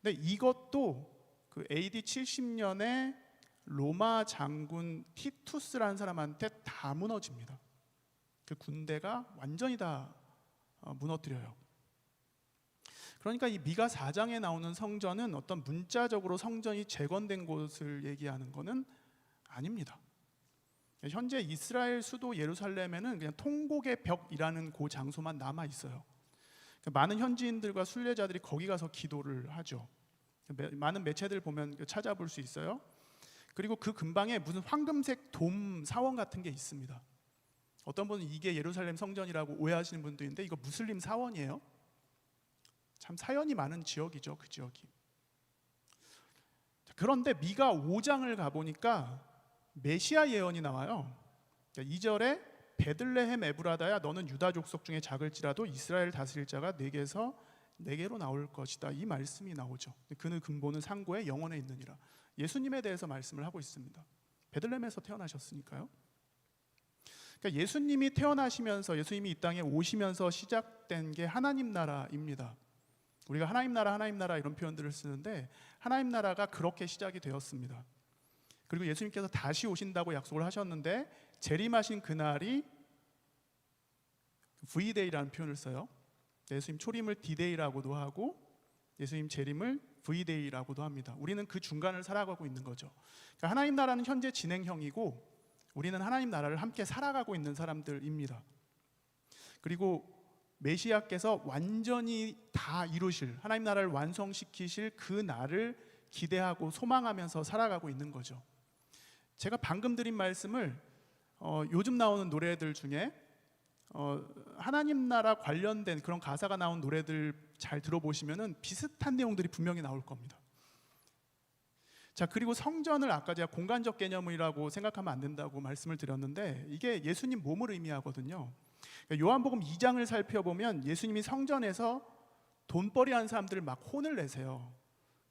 근데 이것도 그 AD 70년에 로마 장군 티투스라는 사람한테 다 무너집니다. 그 군대가 완전히 다 무너뜨려요. 그러니까 이 미가 4장에 나오는 성전은 어떤 문자적으로 성전이 재건된 곳을 얘기하는 것은 아닙니다. 현재 이스라엘 수도 예루살렘에는 그냥 통곡의 벽이라는 그 장소만 남아 있어요. 많은 현지인들과 순례자들이 거기 가서 기도를 하죠. 많은 매체들 보면 찾아볼 수 있어요. 그리고 그 근방에 무슨 황금색 돔 사원 같은 게 있습니다. 어떤 분은 이게 예루살렘 성전이라고 오해하시는 분도 있는데 이거 무슬림 사원이에요. 참 사연이 많은 지역이죠, 그 지역이. 그런데 미가 5장을 가보니까 메시아 예언이 나와요. 2절에 베들레헴 에브라다야 너는 유다 족속 중에 작을지라도 이스라엘 다스릴 자가 내게로 나올 것이다. 이 말씀이 나오죠. 그는 근본은 상고의 영원에 있느니라. 예수님에 대해서 말씀을 하고 있습니다. 베들레헴에서 태어나셨으니까요. 그러니까 예수님이 태어나시면서 예수님이 이 땅에 오시면서 시작된 게 하나님 나라입니다. 우리가 하나님 나라 이런 표현들을 쓰는데 하나님 나라가 그렇게 시작이 되었습니다. 그리고 예수님께서 다시 오신다고 약속을 하셨는데 재림하신 그날이 V데이라는 표현을 써요. 예수님 초림을 D-Day라고도 하고 예수님 재림을 V-Day라고도 합니다. 우리는 그 중간을 살아가고 있는 거죠. 그러니까 하나님 나라는 현재 진행형이고 우리는 하나님 나라를 함께 살아가고 있는 사람들입니다. 그리고 메시아께서 완전히 다 이루실, 하나님 나라를 완성시키실 그 날을 기대하고 소망하면서 살아가고 있는 거죠. 제가 방금 드린 말씀을 요즘 나오는 노래들 중에 하나님 나라 관련된 그런 가사가 나온 노래들 잘 들어보시면은 비슷한 내용들이 분명히 나올 겁니다. 자, 그리고 성전을 아까 제가 공간적 개념이라고 생각하면 안 된다고 말씀을 드렸는데 이게 예수님 몸을 의미하거든요. 그러니까 요한복음 2장을 살펴보면 예수님이 성전에서 돈벌이 하는 사람들을 막 혼을 내세요.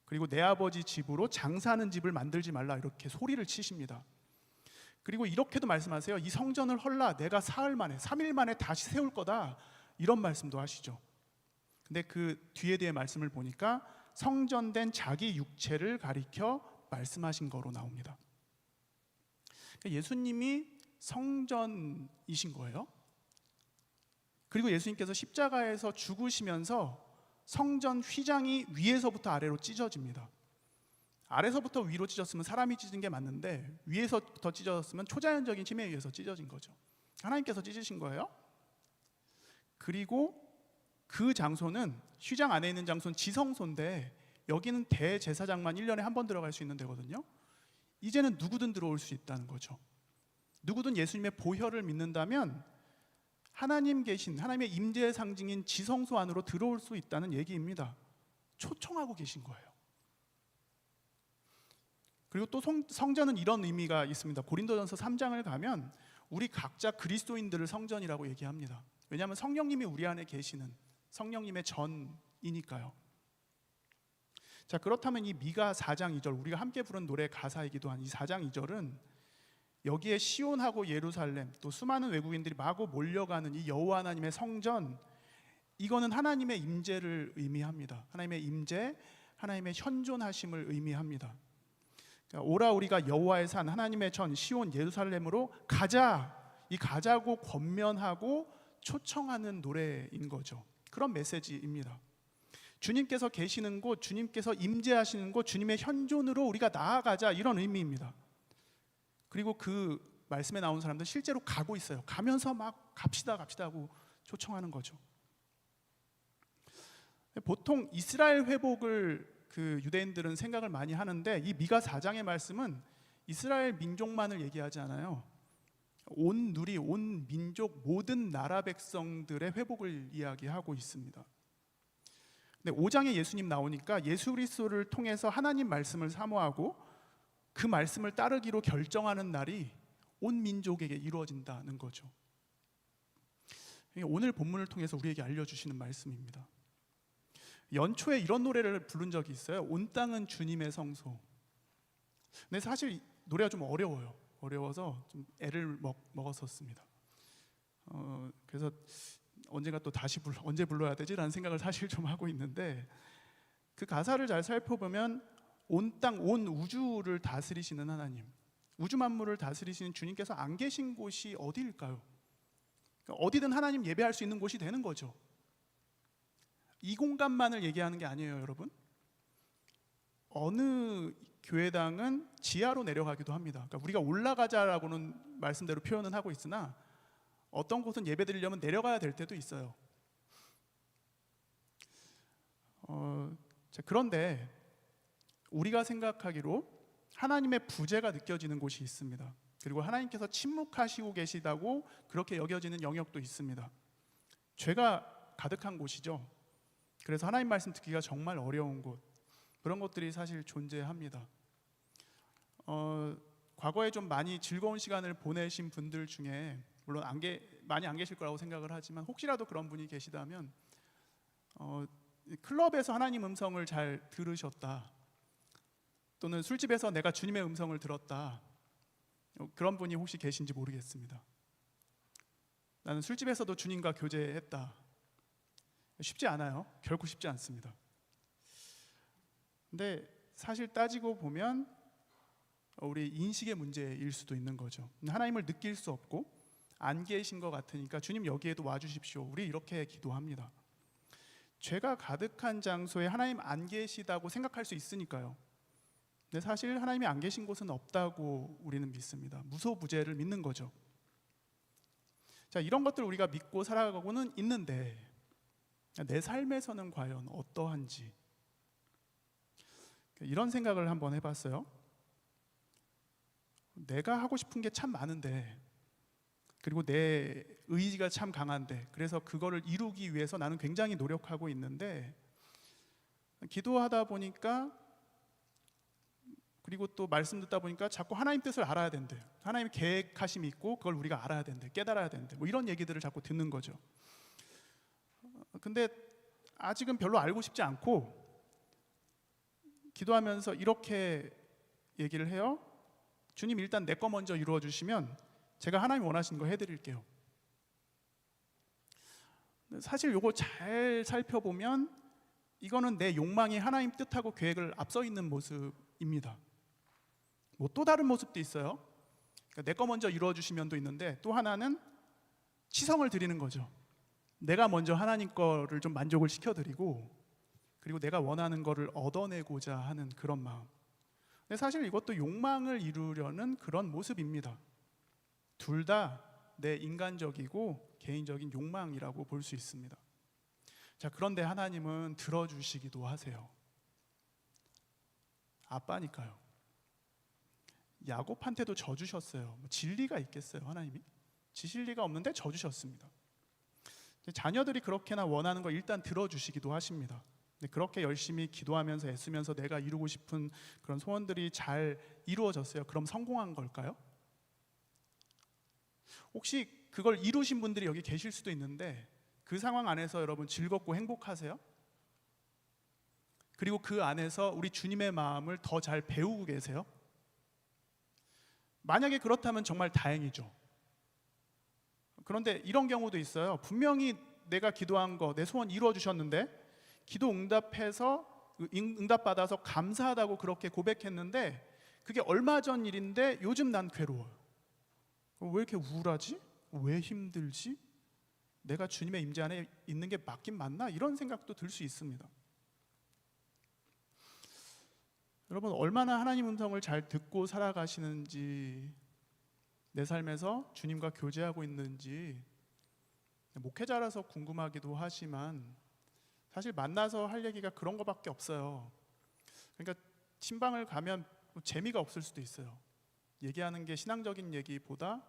그리고 내 아버지 집으로 장사하는 집을 만들지 말라 이렇게 소리를 치십니다. 그리고 이렇게도 말씀하세요. 이 성전을 헐라 내가 사흘 만에 3일 만에 다시 세울 거다 이런 말씀도 하시죠. 근데 그 뒤에 말씀을 보니까 성전된 자기 육체를 가리켜 말씀하신 거로 나옵니다. 그러니까 예수님이 성전이신 거예요. 그리고 예수님께서 십자가에서 죽으시면서 성전 휘장이 위에서부터 아래로 찢어집니다. 아래서부터 위로 찢었으면 사람이 찢은 게 맞는데 위에서부터 찢어졌으면 초자연적인 힘에 의해서 찢어진 거죠. 하나님께서 찢으신 거예요. 그리고 그 장소는 휘장 안에 있는 장소는 지성소인데 여기는 대제사장만 1년에 한 번 들어갈 수 있는 데거든요. 이제는 누구든 들어올 수 있다는 거죠. 누구든 예수님의 보혈을 믿는다면 하나님 계신 하나님의 임재의 상징인 지성소 안으로 들어올 수 있다는 얘기입니다. 초청하고 계신 거예요. 그리고 또 성전은 이런 의미가 있습니다. 고린도전서 3장을 가면 우리 각자 그리스도인들을 성전이라고 얘기합니다. 왜냐하면 성령님이 우리 안에 계시는 성령님의 전이니까요. 자, 그렇다면 이 미가 4장 2절 우리가 함께 부른 노래 가사이기도 한 이 4장 2절은 여기에 시온하고 예루살렘 또 수많은 외국인들이 마구 몰려가는 이 여호와 하나님의 성전, 이거는 하나님의 임재를 의미합니다. 하나님의 임재, 하나님의 현존하심을 의미합니다. 그러니까 오라 우리가 여호와의 산 하나님의 전 시온 예루살렘으로 가자, 이 가자고 권면하고 초청하는 노래인 거죠. 그런 메시지입니다. 주님께서 계시는 곳, 주님께서 임재하시는 곳, 주님의 현존으로 우리가 나아가자, 이런 의미입니다. 그리고 그 말씀에 나온 사람들 실제로 가고 있어요. 가면서 막 갑시다 하고 초청하는 거죠. 보통 이스라엘 회복을 그 유대인들은 생각을 많이 하는데 이 미가 4장의 말씀은 이스라엘 민족만을 얘기하지 않아요. 온 누리, 온 민족, 모든 나라 백성들의 회복을 이야기하고 있습니다. 근데 5장에 예수님 나오니까 예수 그리스도를 통해서 하나님 말씀을 사모하고 그 말씀을 따르기로 결정하는 날이 온 민족에게 이루어진다는 거죠. 오늘 본문을 통해서 우리에게 알려주시는 말씀입니다. 연초에 이런 노래를 부른 적이 있어요. 온 땅은 주님의 성소. 근데 사실 노래가 좀 어려워서 좀 애를 먹었었습니다. 그래서 언젠가 또 다시 언제 불러야 되지라는 생각을 사실 좀 하고 있는데 그 가사를 잘 살펴보면 온 땅, 온 우주를 다스리시는 하나님, 우주 만물을 다스리시는 주님께서 안 계신 곳이 어디일까요? 그러니까 어디든 하나님 예배할 수 있는 곳이 되는 거죠. 이 공간만을 얘기하는 게 아니에요, 여러분. 어느 교회당은 지하로 내려가기도 합니다. 그러니까 우리가 올라가자라고는 말씀대로 표현은 하고 있으나 어떤 곳은 예배 드리려면 내려가야 될 때도 있어요. 그런데 우리가 생각하기로 하나님의 부재가 느껴지는 곳이 있습니다. 그리고 하나님께서 침묵하시고 계시다고 그렇게 여겨지는 영역도 있습니다. 죄가 가득한 곳이죠. 그래서 하나님 말씀 듣기가 정말 어려운 곳, 그런 것들이 사실 존재합니다. 과거에 좀 많이 즐거운 시간을 보내신 분들 중에 물론 많이 안 계실 거라고 생각을 하지만 혹시라도 그런 분이 계시다면 클럽에서 하나님 음성을 잘 들으셨다, 또는 술집에서 내가 주님의 음성을 들었다, 그런 분이 혹시 계신지 모르겠습니다. 나는 술집에서도 주님과 교제했다. 쉽지 않아요. 결코 쉽지 않습니다. 근데 사실 따지고 보면 우리 인식의 문제일 수도 있는 거죠. 하나님을 느낄 수 없고 안 계신 것 같으니까 주님 여기에도 와주십시오, 우리 이렇게 기도합니다. 죄가 가득한 장소에 하나님 안 계시다고 생각할 수 있으니까요. 근데 사실 하나님이 안 계신 곳은 없다고 우리는 믿습니다. 무소부재를 믿는 거죠. 자, 이런 것들 우리가 믿고 살아가고는 있는데 내 삶에서는 과연 어떠한지, 이런 생각을 한번 해봤어요. 내가 하고 싶은 게 참 많은데, 그리고 내 의지가 참 강한데, 그래서 그거를 이루기 위해서 나는 굉장히 노력하고 있는데, 기도하다 보니까, 그리고 또 말씀 듣다 보니까 자꾸 하나님 뜻을 알아야 된대. 하나님 계획하심이 있고 그걸 우리가 알아야 된대, 깨달아야 된대, 뭐 이런 얘기들을 자꾸 듣는 거죠. 근데 아직은 별로 알고 싶지 않고 기도하면서 이렇게 얘기를 해요. 주님, 일단 내 거 먼저 이루어 주시면 제가 하나님 원하시는 거 해드릴게요. 사실 이거 잘 살펴보면 이거는 내 욕망이 하나님 뜻하고 계획을 앞서 있는 모습입니다. 뭐 또 다른 모습도 있어요. 그러니까 내 거 먼저 이루어 주시면도 있는데, 또 하나는 치성을 드리는 거죠. 내가 먼저 하나님 거를 좀 만족을 시켜드리고, 그리고 내가 원하는 거를 얻어내고자 하는 그런 마음. 근데 사실 이것도 욕망을 이루려는 그런 모습입니다. 둘 다 내 인간적이고 개인적인 욕망이라고 볼 수 있습니다. 자, 그런데 하나님은 들어주시기도 하세요. 아빠니까요. 야곱한테도 져주셨어요. 진리가 있겠어요, 하나님이? 지실 리가 없는데 져주셨습니다. 자녀들이 그렇게나 원하는 거 일단 들어주시기도 하십니다. 그렇게 열심히 기도하면서 애쓰면서 내가 이루고 싶은 그런 소원들이 잘 이루어졌어요. 그럼 성공한 걸까요? 혹시 그걸 이루신 분들이 여기 계실 수도 있는데, 그 상황 안에서 여러분 즐겁고 행복하세요? 그리고 그 안에서 우리 주님의 마음을 더 잘 배우고 계세요? 만약에 그렇다면 정말 다행이죠. 그런데 이런 경우도 있어요. 분명히 내가 기도한 거, 내 소원 이루어 주셨는데, 기도 응답받아서 감사하다고 그렇게 고백했는데, 그게 얼마 전 일인데 요즘 난 괴로워요. 왜 이렇게 우울하지? 왜 힘들지? 내가 주님의 임재 안에 있는 게 맞긴 맞나? 이런 생각도 들 수 있습니다. 여러분, 얼마나 하나님 음성을 잘 듣고 살아가시는지, 내 삶에서 주님과 교제하고 있는지 목회자라서 궁금하기도 하지만 사실 만나서 할 얘기가 그런 거밖에 없어요. 그러니까 친방을 가면 재미가 없을 수도 있어요. 얘기하는 게 신앙적인 얘기보다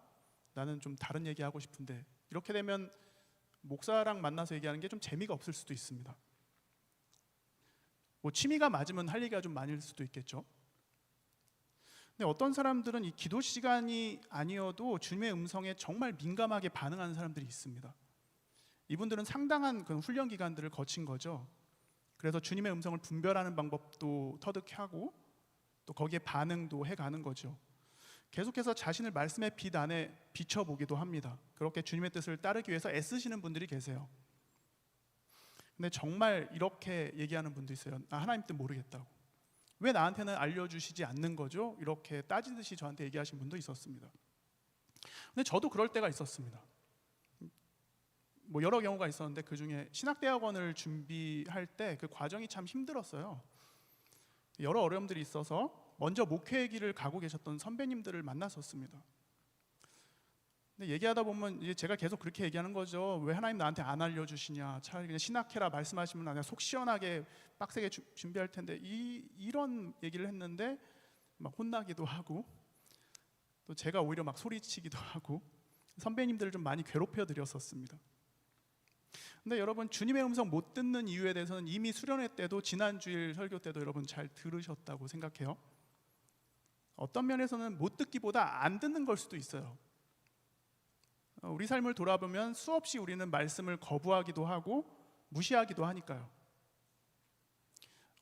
나는 좀 다른 얘기하고 싶은데, 이렇게 되면 목사랑 만나서 얘기하는 게 좀 재미가 없을 수도 있습니다. 뭐 취미가 맞으면 할 얘기가 좀 많을 수도 있겠죠. 근데 어떤 사람들은 이 기도 시간이 아니어도 주님의 음성에 정말 민감하게 반응하는 사람들이 있습니다. 이분들은 상당한 그 훈련 기간들을 거친 거죠. 그래서 주님의 음성을 분별하는 방법도 터득해 하고, 또 거기에 반응도 해가는 거죠. 계속해서 자신을 말씀의 빛 안에 비춰보기도 합니다. 그렇게 주님의 뜻을 따르기 위해서 애쓰시는 분들이 계세요. 근데 정말 이렇게 얘기하는 분도 있어요. 하나님 뜻 모르겠다고. 왜 나한테는 알려주시지 않는 거죠? 이렇게 따지듯이 저한테 얘기하신 분도 있었습니다. 근데 저도 그럴 때가 있었습니다. 뭐 여러 경우가 있었는데, 그 중에 신학대학원을 준비할 때 그 과정이 참 힘들었어요. 여러 어려움들이 있어서 먼저 목회의 길을 가고 계셨던 선배님들을 만났었습니다. 근데 얘기하다 보면 이제 제가 계속 그렇게 얘기하는 거죠. 왜 하나님 나한테 안 알려주시냐? 차라리 그냥 신학해라 말씀하시면 그냥 속 시원하게 빡세게 준비할 텐데, 이런 얘기를 했는데 막 혼나기도 하고, 또 제가 오히려 막 소리치기도 하고 선배님들을 좀 많이 괴롭혀 드렸었습니다. 근데 여러분, 주님의 음성 못 듣는 이유에 대해서는 이미 수련회 때도, 지난 주일 설교 때도 여러분 잘 들으셨다고 생각해요. 어떤 면에서는 못 듣기보다 안 듣는 걸 수도 있어요. 우리 삶을 돌아보면 수없이 우리는 말씀을 거부하기도 하고 무시하기도 하니까요.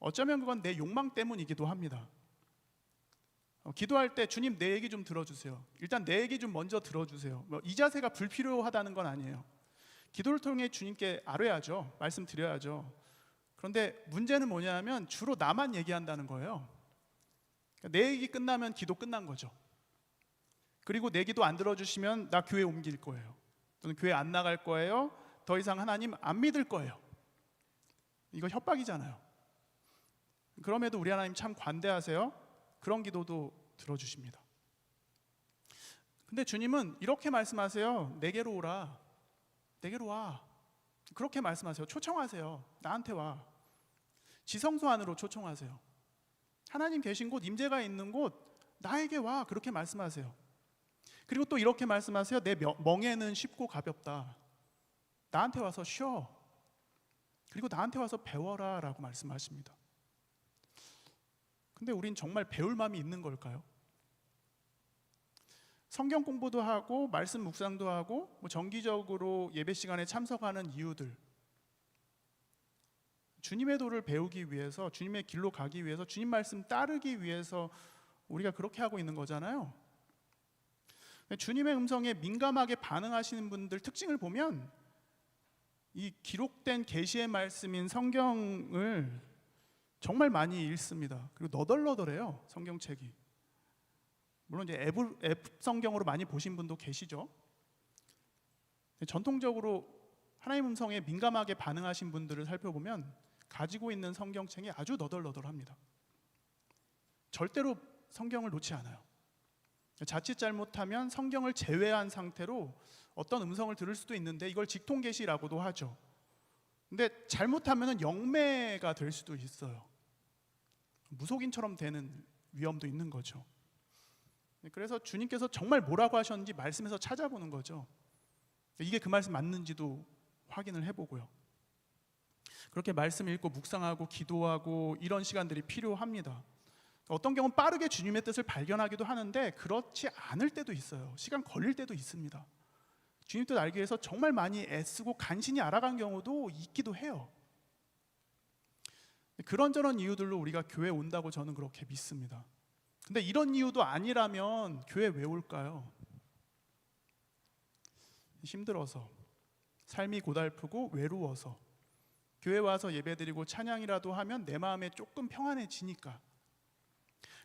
어쩌면 그건 내 욕망 때문이기도 합니다. 기도할 때 주님 내 얘기 좀 들어주세요. 일단 내 얘기 좀 먼저 들어주세요. 이 자세가 불필요하다는 건 아니에요. 기도를 통해 주님께 아뢰야죠. 말씀드려야죠. 그런데 문제는 뭐냐면 주로 나만 얘기한다는 거예요. 내 얘기 끝나면 기도 끝난 거죠. 그리고 내 기도 안 들어주시면 나 교회 옮길 거예요. 또는 교회 안 나갈 거예요. 더 이상 하나님 안 믿을 거예요. 이거 협박이잖아요. 그럼에도 우리 하나님 참 관대하세요. 그런 기도도 들어주십니다. 근데 주님은 이렇게 말씀하세요. 내게로 오라. 내게로 와. 그렇게 말씀하세요. 초청하세요. 나한테 와. 지성소 안으로 초청하세요. 하나님 계신 곳, 임재가 있는 곳, 나에게 와. 그렇게 말씀하세요. 그리고 또 이렇게 말씀하세요. 내 멍에는 쉽고 가볍다. 나한테 와서 쉬어. 그리고 나한테 와서 배워라 라고 말씀하십니다. 근데 우린 정말 배울 마음이 있는 걸까요? 성경 공부도 하고 말씀 묵상도 하고 정기적으로 예배 시간에 참석하는 이유들, 주님의 도를 배우기 위해서, 주님의 길로 가기 위해서, 주님 말씀 따르기 위해서 우리가 그렇게 하고 있는 거잖아요. 주님의 음성에 민감하게 반응하시는 분들 특징을 보면 이 기록된 계시의 말씀인 성경을 정말 많이 읽습니다. 그리고 너덜너덜해요. 성경책이. 물론 이제 앱 성경으로 많이 보신 분도 계시죠. 전통적으로 하나님 음성에 민감하게 반응하신 분들을 살펴보면 가지고 있는 성경책이 아주 너덜너덜합니다. 절대로 성경을 놓지 않아요. 자칫 잘못하면 성경을 제외한 상태로 어떤 음성을 들을 수도 있는데 이걸 직통계시라고도 하죠. 근데 잘못하면 영매가 될 수도 있어요. 무속인처럼 되는 위험도 있는 거죠. 그래서 주님께서 정말 뭐라고 하셨는지 말씀에서 찾아보는 거죠. 이게 그 말씀 맞는지도 확인을 해보고요. 그렇게 말씀 읽고 묵상하고 기도하고 이런 시간들이 필요합니다. 어떤 경우는 빠르게 주님의 뜻을 발견하기도 하는데 그렇지 않을 때도 있어요. 시간 걸릴 때도 있습니다. 주님 뜻 알기 위해서 정말 많이 애쓰고 간신히 알아간 경우도 있기도 해요. 그런저런 이유들로 우리가 교회에 온다고 저는 그렇게 믿습니다. 근데 이런 이유도 아니라면 교회 왜 올까요? 힘들어서, 삶이 고달프고 외로워서, 교회 와서 예배드리고 찬양이라도 하면 내 마음에 조금 평안해지니까.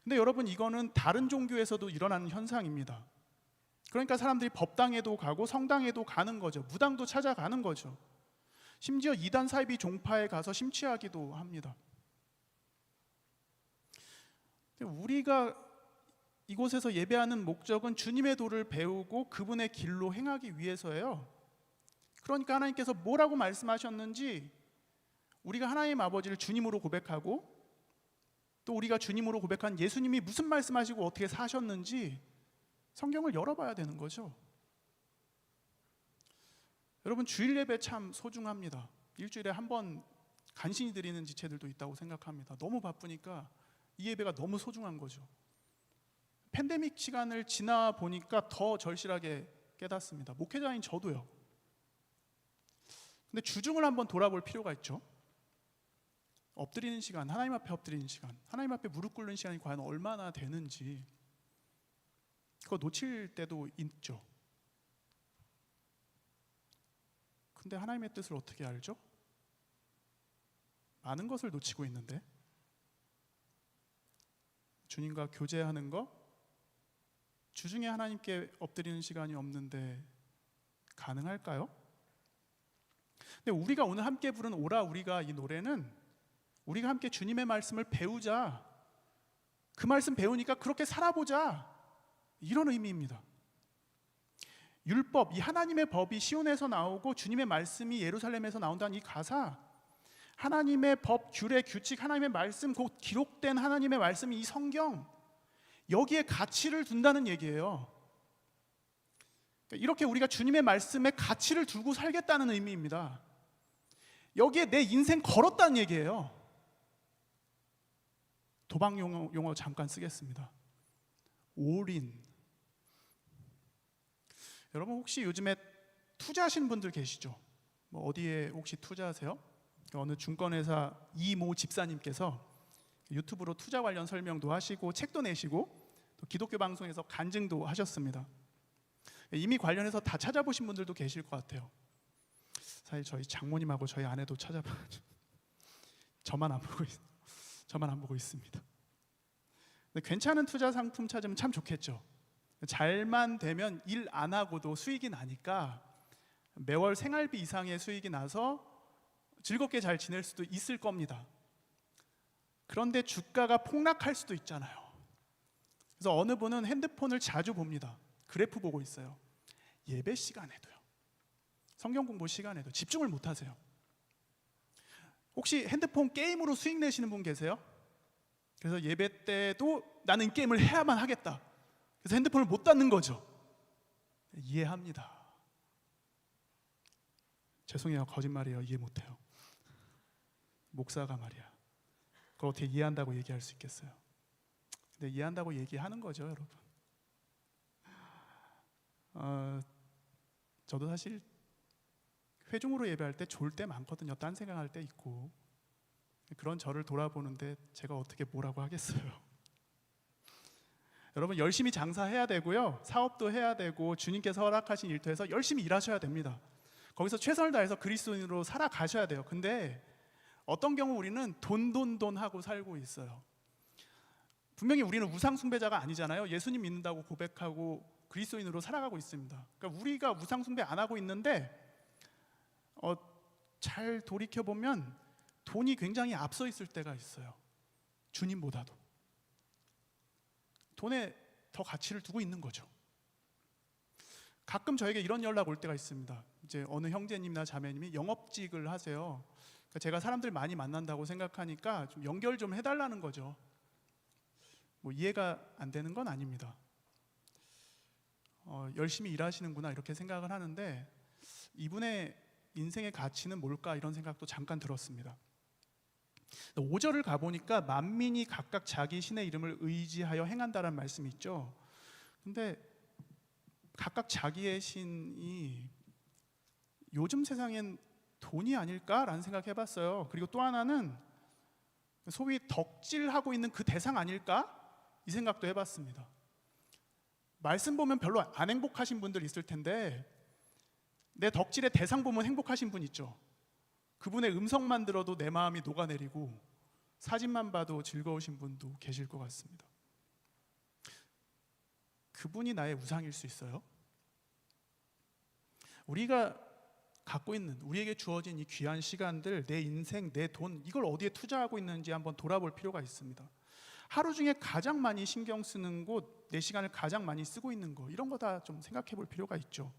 근데 여러분, 이거는 다른 종교에서도 일어나는 현상입니다. 그러니까 사람들이 법당에도 가고 성당에도 가는 거죠. 무당도 찾아가는 거죠. 심지어 이단 사이비 종파에 가서 심취하기도 합니다. 우리가 이곳에서 예배하는 목적은 주님의 도를 배우고 그분의 길로 행하기 위해서예요. 그러니까 하나님께서 뭐라고 말씀하셨는지 우리가 하나님 아버지를 주님으로 고백하고 또 우리가 주님으로 고백한 예수님이 무슨 말씀하시고 어떻게 사셨는지 성경을 열어봐야 되는 거죠. 여러분, 주일 예배 참 소중합니다. 일주일에 한 번 간신히 드리는 지체들도 있다고 생각합니다. 너무 바쁘니까 이 예배가 너무 소중한 거죠. 팬데믹 시간을 지나 보니까 더 절실하게 깨닫습니다. 목회자인 저도요. 근데 주중을 한번 돌아볼 필요가 있죠. 엎드리는 시간, 하나님 앞에 엎드리는 시간, 하나님 앞에 무릎 꿇는 시간이 과연 얼마나 되는지 그거 놓칠 때도 있죠. 근데 하나님의 뜻을 어떻게 알죠? 많은 것을 놓치고 있는데 주님과 교제하는 거, 주중에 하나님께 엎드리는 시간이 없는데 가능할까요? 근데 우리가 오늘 함께 부른 오라 우리가 이 노래는 우리가 함께 주님의 말씀을 배우자, 그 말씀 배우니까 그렇게 살아보자, 이런 의미입니다. 율법, 이 하나님의 법이 시온에서 나오고 주님의 말씀이 예루살렘에서 나온다는 이 가사, 하나님의 법, 규례, 규칙, 하나님의 말씀, 곧 기록된 하나님의 말씀이 이 성경, 여기에 가치를 둔다는 얘기예요. 이렇게 우리가 주님의 말씀에 가치를 두고 살겠다는 의미입니다. 여기에 내 인생 걸었다는 얘기예요. 도박 용어 잠깐 쓰겠습니다. 올인. 여러분 혹시 요즘에 투자하시는 분들 계시죠? 뭐 어디에 혹시 투자하세요? 어느 증권회사 이모 집사님께서 유튜브로 투자 관련 설명도 하시고 책도 내시고 또 기독교 방송에서 간증도 하셨습니다. 이미 관련해서 다 찾아보신 분들도 계실 것 같아요. 사실 저희 장모님하고 저희 아내도 찾아봐가지고 저만 안 보고 있습니다. 근데 괜찮은 투자 상품 찾으면 참 좋겠죠. 잘만 되면 일 안 하고도 수익이 나니까 매월 생활비 이상의 수익이 나서 즐겁게 잘 지낼 수도 있을 겁니다. 그런데 주가가 폭락할 수도 있잖아요. 그래서 어느 분은 핸드폰을 자주 봅니다. 그래프 보고 있어요. 예배 시간에도요. 성경 공부 시간에도 집중을 못 하세요. 혹시 핸드폰 게임으로 수익 내시는 분 계세요? 그래서 예배 때도 나는 게임을 해야만 하겠다. 그래서 핸드폰을 못 닫는 거죠. 이해합니다. 죄송해요. 거짓말이에요. 이해 못해요. 목사가 말이야. 그걸 어떻게 이해한다고 얘기할 수 있겠어요? 근데 이해한다고 얘기하는 거죠, 여러분. 저도 사실 회중으로 예배할 때 좋을 때 많거든요. 딴 생각할 때 있고. 그런 저를 돌아보는데 제가 어떻게 뭐라고 하겠어요. 여러분 열심히 장사해야 되고요. 사업도 해야 되고 주님께서 허락하신 일터에서 열심히 일하셔야 됩니다. 거기서 최선을 다해서 그리스도인으로 살아가셔야 돼요. 근데 어떤 경우 우리는 돈 하고 살고 있어요. 분명히 우리는 우상 숭배자가 아니잖아요. 예수님 믿는다고 고백하고 그리스도인으로 살아가고 있습니다. 그러니까 우리가 우상 숭배 안 하고 있는데 잘 돌이켜 보면 돈이 굉장히 앞서 있을 때가 있어요. 주님보다도 돈에 더 가치를 두고 있는 거죠. 가끔 저에게 이런 연락 올 때가 있습니다. 이제 어느 형제님이나 자매님이 영업직을 하세요. 그러니까 제가 사람들 많이 만난다고 생각하니까 좀 연결 좀 해달라는 거죠. 뭐 이해가 안 되는 건 아닙니다. 열심히 일하시는구나 이렇게 생각을 하는데 이분의 인생의 가치는 뭘까 이런 생각도 잠깐 들었습니다. 5절을 가보니까 만민이 각각 자기 신의 이름을 의지하여 행한다는 말씀이 있죠. 근데 각각 자기의 신이 요즘 세상엔 돈이 아닐까라는 생각해봤어요. 그리고 또 하나는 소위 덕질하고 있는 그 대상 아닐까? 이 생각도 해봤습니다. 말씀 보면 별로 안 행복하신 분들 있을 텐데 내 덕질의 대상 보면 행복하신 분 있죠. 그분의 음성만 들어도 내 마음이 녹아내리고 사진만 봐도 즐거우신 분도 계실 것 같습니다. 그분이 나의 우상일 수 있어요? 우리가 갖고 있는 우리에게 주어진 이 귀한 시간들, 내 인생, 내 돈 이걸 어디에 투자하고 있는지 한번 돌아볼 필요가 있습니다. 하루 중에 가장 많이 신경 쓰는 곳, 내 시간을 가장 많이 쓰고 있는 거 이런 거 다 좀 생각해 볼 필요가 있죠.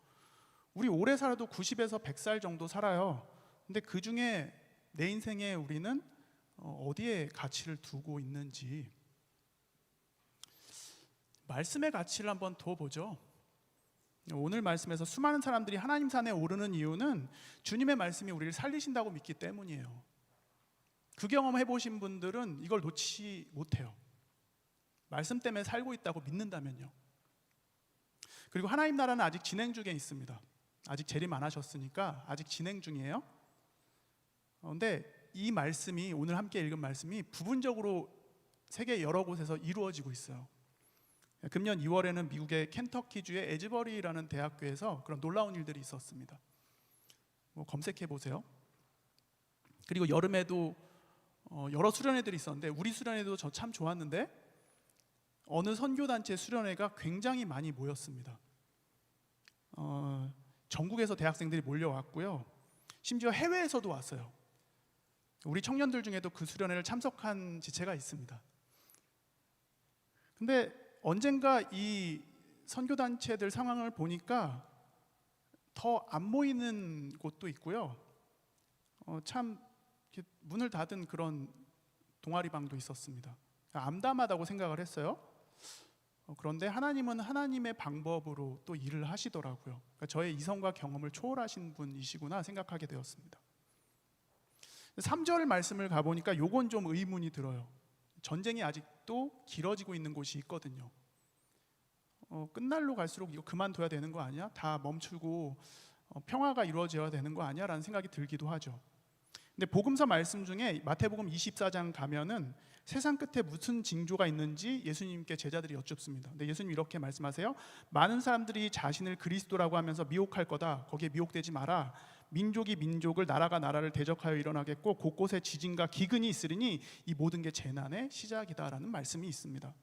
우리 오래 살아도 90에서 100살 정도 살아요. 근데 그 중에 내 인생에 우리는 어디에 가치를 두고 있는지 말씀의 가치를 한번 두어보죠. 오늘 말씀에서 수많은 사람들이 하나님 산에 오르는 이유는 주님의 말씀이 우리를 살리신다고 믿기 때문이에요. 그 경험 해보신 분들은 이걸 놓지 못해요. 말씀 때문에 살고 있다고 믿는다면요. 그리고 하나님 나라는 아직 진행 중에 있습니다. 아직 재림 안 하셨으니까 아직 진행 중이에요. 그런데 이 말씀이 오늘 함께 읽은 말씀이 부분적으로 세계 여러 곳에서 이루어지고 있어요. 금년 2월에는 미국의 켄터키주의 에즈버리라는 대학교에서 그런 놀라운 일들이 있었습니다. 검색해 보세요. 그리고 여름에도 여러 수련회들이 있었는데 우리 수련회도 저 참 좋았는데 어느 선교단체 수련회가 굉장히 많이 모였습니다. 전국에서 대학생들이 몰려왔고요. 심지어 해외에서도 왔어요. 우리 청년들 중에도 그 수련회를 참석한 지체가 있습니다. 근데 언젠가 이 선교단체들 상황을 보니까 더 안 모이는 곳도 있고요. 참 문을 닫은 그런 동아리방도 있었습니다. 암담하다고 생각을 했어요. 그런데 하나님은 하나님의 방법으로 또 일을 하시더라고요. 그러니까 저의 이성과 경험을 초월하신 분이시구나 생각하게 되었습니다. 3절 말씀을 가보니까 요건 좀 의문이 들어요. 전쟁이 아직도 길어지고 있는 곳이 있거든요. 끝날로 갈수록 이거 그만둬야 되는 거 아니야? 다 멈추고 평화가 이루어져야 되는 거 아니야? 라는 생각이 들기도 하죠. 근데 복음서 말씀 중에 마태복음 24장 가면은 세상 끝에 무슨 징조가 있는지 예수님께 제자들이 여쭙습니다. 근데 예수님 이렇게 말씀하세요. 많은 사람들이 자신을 그리스도라고 하면서 미혹할 거다. 거기에 미혹되지 마라. 민족이 민족을, 나라가 나라를 대적하여 일어나겠고 곳곳에 지진과 기근이 있으리니 이 모든 게 재난의 시작이다라는 말씀이 있습니다.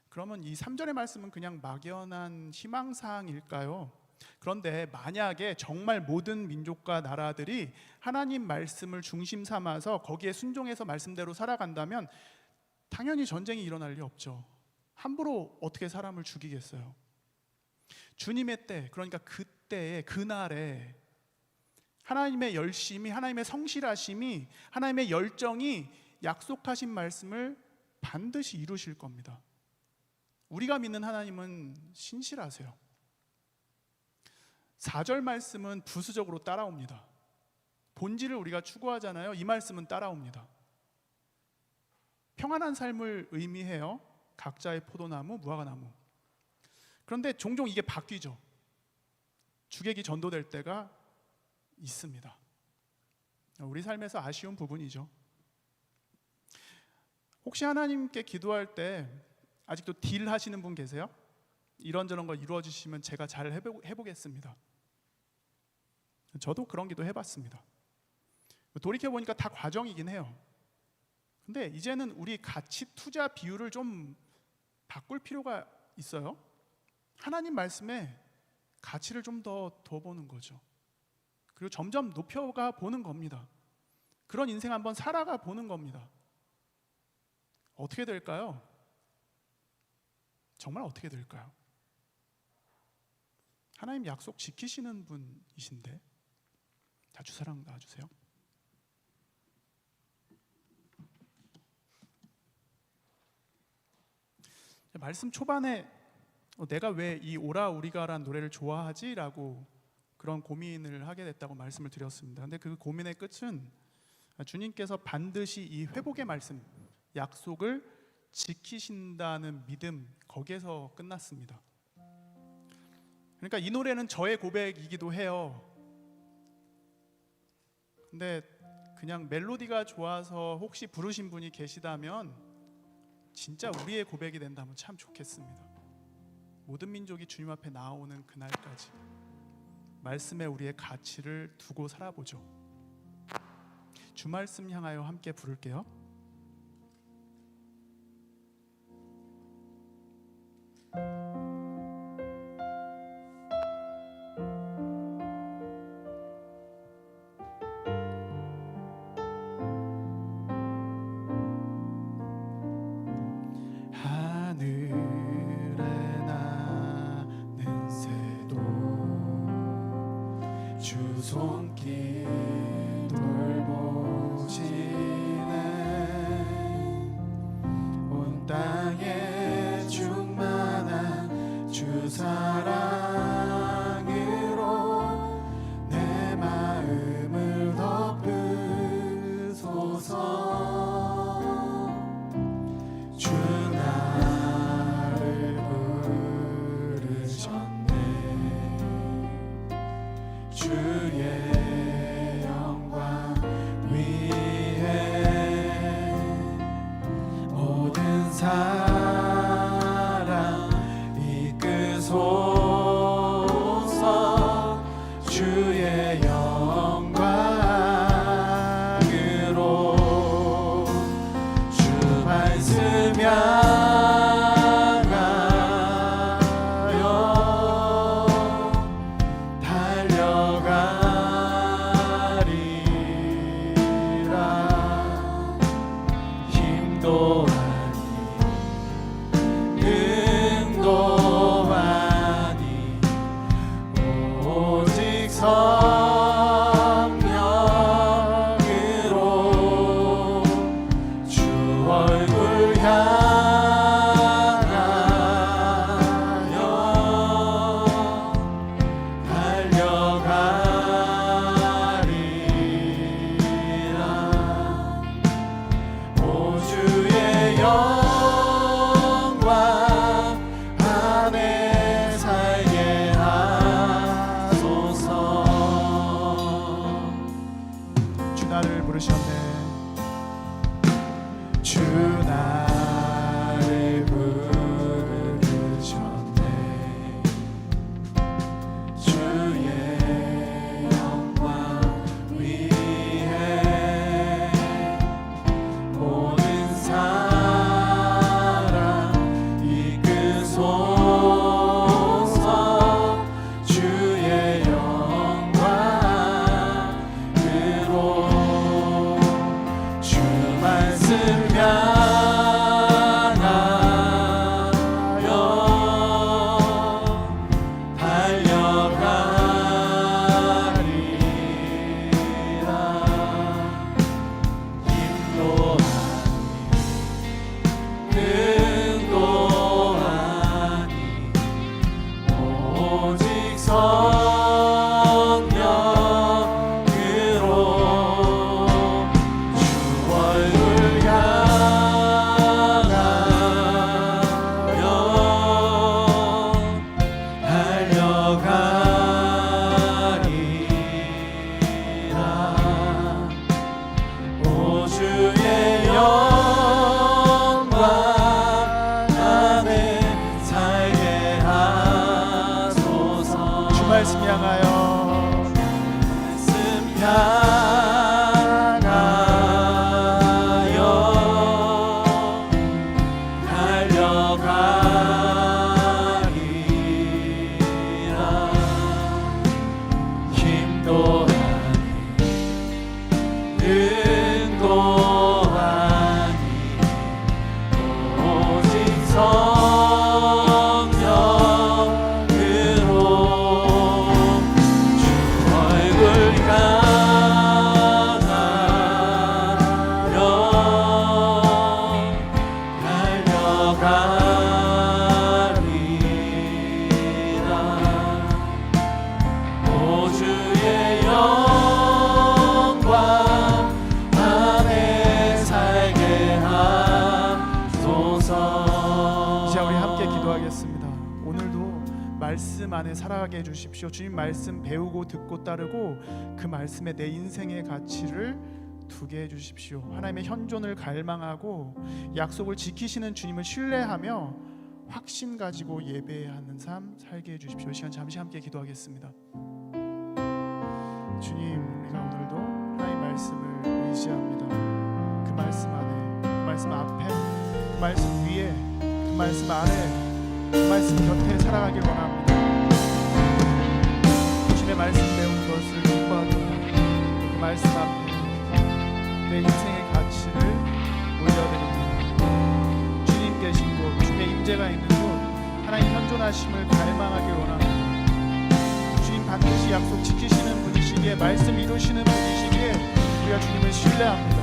그러면 이 3절의 말씀은 그냥 막연한 희망사항일까요? 그런데 만약에 정말 모든 민족과 나라들이 하나님 말씀을 중심 삼아서 거기에 순종해서 말씀대로 살아간다면 당연히 전쟁이 일어날 리 없죠. 함부로 어떻게 사람을 죽이겠어요? 주님의 때, 그러니까 그때에, 그날에 하나님의 열심이, 하나님의 성실하심이, 하나님의 열정이 약속하신 말씀을 반드시 이루실 겁니다. 우리가 믿는 하나님은 신실하세요. 4절 말씀은 부수적으로 따라옵니다. 본질을 우리가 추구하잖아요. 이 말씀은 따라옵니다. 평안한 삶을 의미해요. 각자의 포도나무, 무화과나무. 그런데 종종 이게 바뀌죠. 주객이 전도될 때가 있습니다. 우리 삶에서 아쉬운 부분이죠. 혹시 하나님께 기도할 때 아직도 딜 하시는 분 계세요? 이런저런 거 이루어 주시면 제가 잘 해보겠습니다. 저도 그런 기도 해봤습니다. 돌이켜보니까 다 과정이긴 해요. 근데 이제는 우리 가치 투자 비율을 좀 바꿀 필요가 있어요. 하나님 말씀에 가치를 좀 더 둬보는 거죠. 그리고 점점 높여가 보는 겁니다. 그런 인생 한번 살아가 보는 겁니다. 어떻게 될까요? 정말 어떻게 될까요? 하나님 약속 지키시는 분이신데. 자, 주사랑 나와주세요. 말씀 초반에 내가 왜 이 오라 우리가라는 노래를 좋아하지? 라고 그런 고민을 하게 됐다고 말씀을 드렸습니다. 근데 그 고민의 끝은 주님께서 반드시 이 회복의 말씀, 약속을 지키신다는 믿음, 거기에서 끝났습니다. 그러니까 이 노래는 저의 고백이기도 해요. 근데 그냥 멜로디가 좋아서 혹시 부르신 분이 계시다면 진짜 우리의 고백이 된다면 참 좋겠습니다. 모든 민족이 주님 앞에 나오는 그날까지 말씀에 우리의 가치를 두고 살아보죠. 주 말씀 향하여 함께 부를게요. 주 손길 돌보시네. 온 땅에 충만한 주 사랑으로 내 마음을 덮으소서. 주 나를 부르셨네. 주의 영광 위에 모든 사랑 이끄소서. 말씀 향하여 달려가리라. 힘도 능도 아니 오직 성령으로 주 얼굴 향하여 달려가리라. 오 주의 영광 안에 살게 하소서. 이제 우리 함께 기도하겠습니다. 오늘도 말씀 안에 살아가게 해주십시오. 주님 말씀 배우고 듣고 따르고 그 말씀에 내 인생의 가치를 두게 해주십시오. 하나님의 현존을 갈망하고 약속을 지키시는 주님을 신뢰하며 확신 가지고 예배하는 삶 살게 해주십시오. 이 시간 잠시 함께 기도하겠습니다. 주님, 우리가 오늘도 하나님의 말씀을 의지합니다. 그 말씀 안에, 그 말씀 앞에, 그 말씀 위에, 그 말씀 아래, 그 말씀 곁에 살아가길 원합니다. 주님의 말씀 배우는 것을 기뻐하고 그 말씀 앞에 내 인생의 가치를 올려드립니다. 주님 계신 곳, 주님의 임재가 있는 곳, 하나님 현존하심을 갈망하길 원합니다. 주님 반드시 약속 지키시는 분이시기에, 말씀 이루시는 분이시기에 우리가 주님을 신뢰합니다.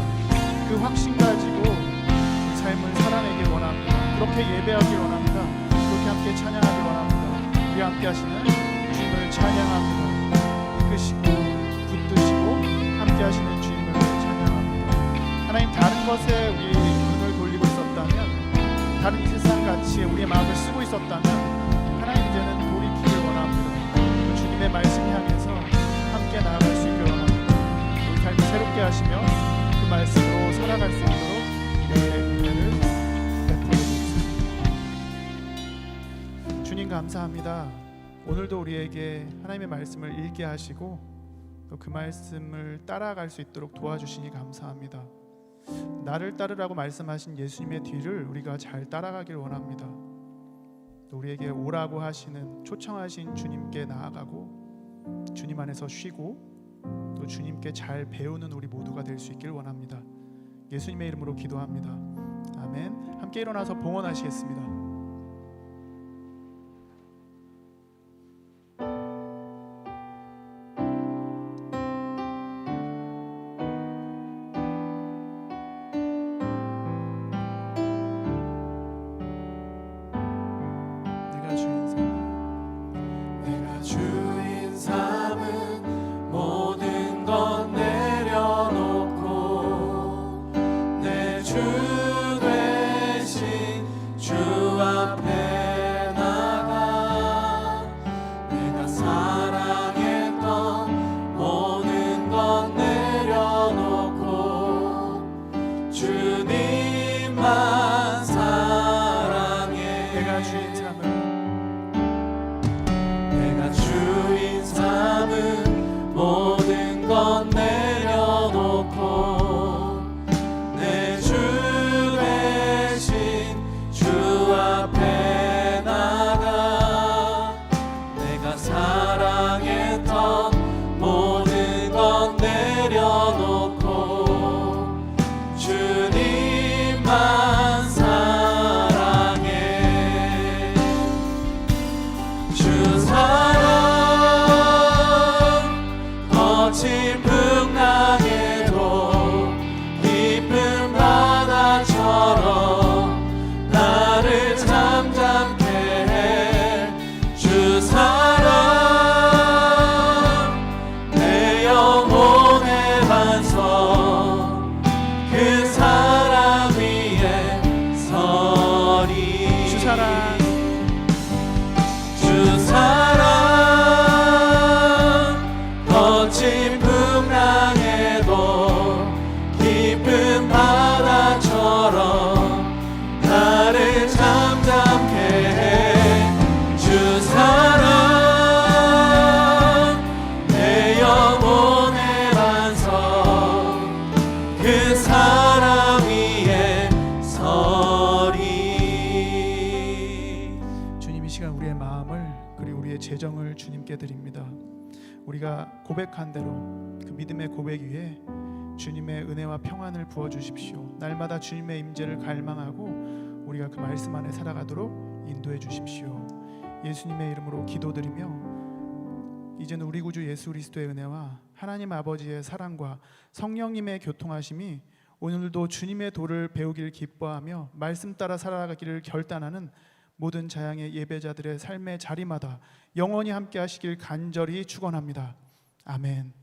그 확신 가지고 이 삶을 살아내길 원합니다. 그렇게 예배하길 원합니다. 그렇게 함께 찬양하길 원합니다. 우리 함께 하시는 주님을 찬양합니다. 이끄시고 붙드시고 함께 하시는 주님을 찬양합니다. 하나님, 다른 것에 우리 눈을 돌리고 있었다면, 다른 이 세상 가치에 우리의 마음을 쓰고 있었다면 하나님, 이제는 돌이키길 원합니다. 주님의 말씀 향해서 함께 나아갈 수 있길 원합니다. 우리 삶을 새롭게 하시며 그 말씀으로 살아갈 수 있도록 우리의 은혜를 베풀어 주옵소서. 주님 감사합니다. 오늘도 우리에게 하나님의 말씀을 읽게 하시고 또 그 말씀을 따라갈 수 있도록 도와주시니 감사합니다. 나를 따르라고 말씀하신 예수님의 뒤를 우리가 잘 따라가길 원합니다. 또 우리에게 오라고 하시는, 초청하신 주님께 나아가고 주님 안에서 쉬고 또 주님께 잘 배우는 우리 모두가 될 수 있길 원합니다. 예수님의 이름으로 기도합니다. 아멘. 함께 일어나서 봉헌하시겠습니다. 내가 주인 삼은 모든 것 내려놓고 내 주 되신 주 앞에 나가 내가 사랑했던 모든 것 내려놓고 주님만 사랑해. 내가 주인 삼은 주인 삼은 모든 것 내려놓고 내 주 대신 주 앞에 나가 내가 사랑했던 모든 것 내려놓고 주님만 사랑해. 주 거친 풍랑에도 깊은 바다처럼 나를 잠잠케 해. 주 사랑 내 영혼의 반석, 그 사랑 위에 서리. 주 사랑, 주 사랑 거친 풍랑에도 깊은 바다처럼 나를 잠잠케 해. 주 사랑 시간 우리의 마음을 그리고 우리의 재정을 주님께 드립니다. 우리가 고백한 대로 그 믿음의 고백 위에 주님의 은혜와 평안을 부어 주십시오. 날마다 주님의 임재를 갈망하고 우리가 그 말씀 안에 살아가도록 인도해 주십시오. 예수님의 이름으로 기도드리며 이제는 우리 구주 예수 그리스도의 은혜와 하나님 아버지의 사랑과 성령님의 교통하심이 오늘도 주님의 도를 배우길 기뻐하며 말씀 따라 살아가기를 결단하는 모든 자양의 예배자들의 삶의 자리마다 영원히 함께 하시길 간절히 축원합니다. 아멘.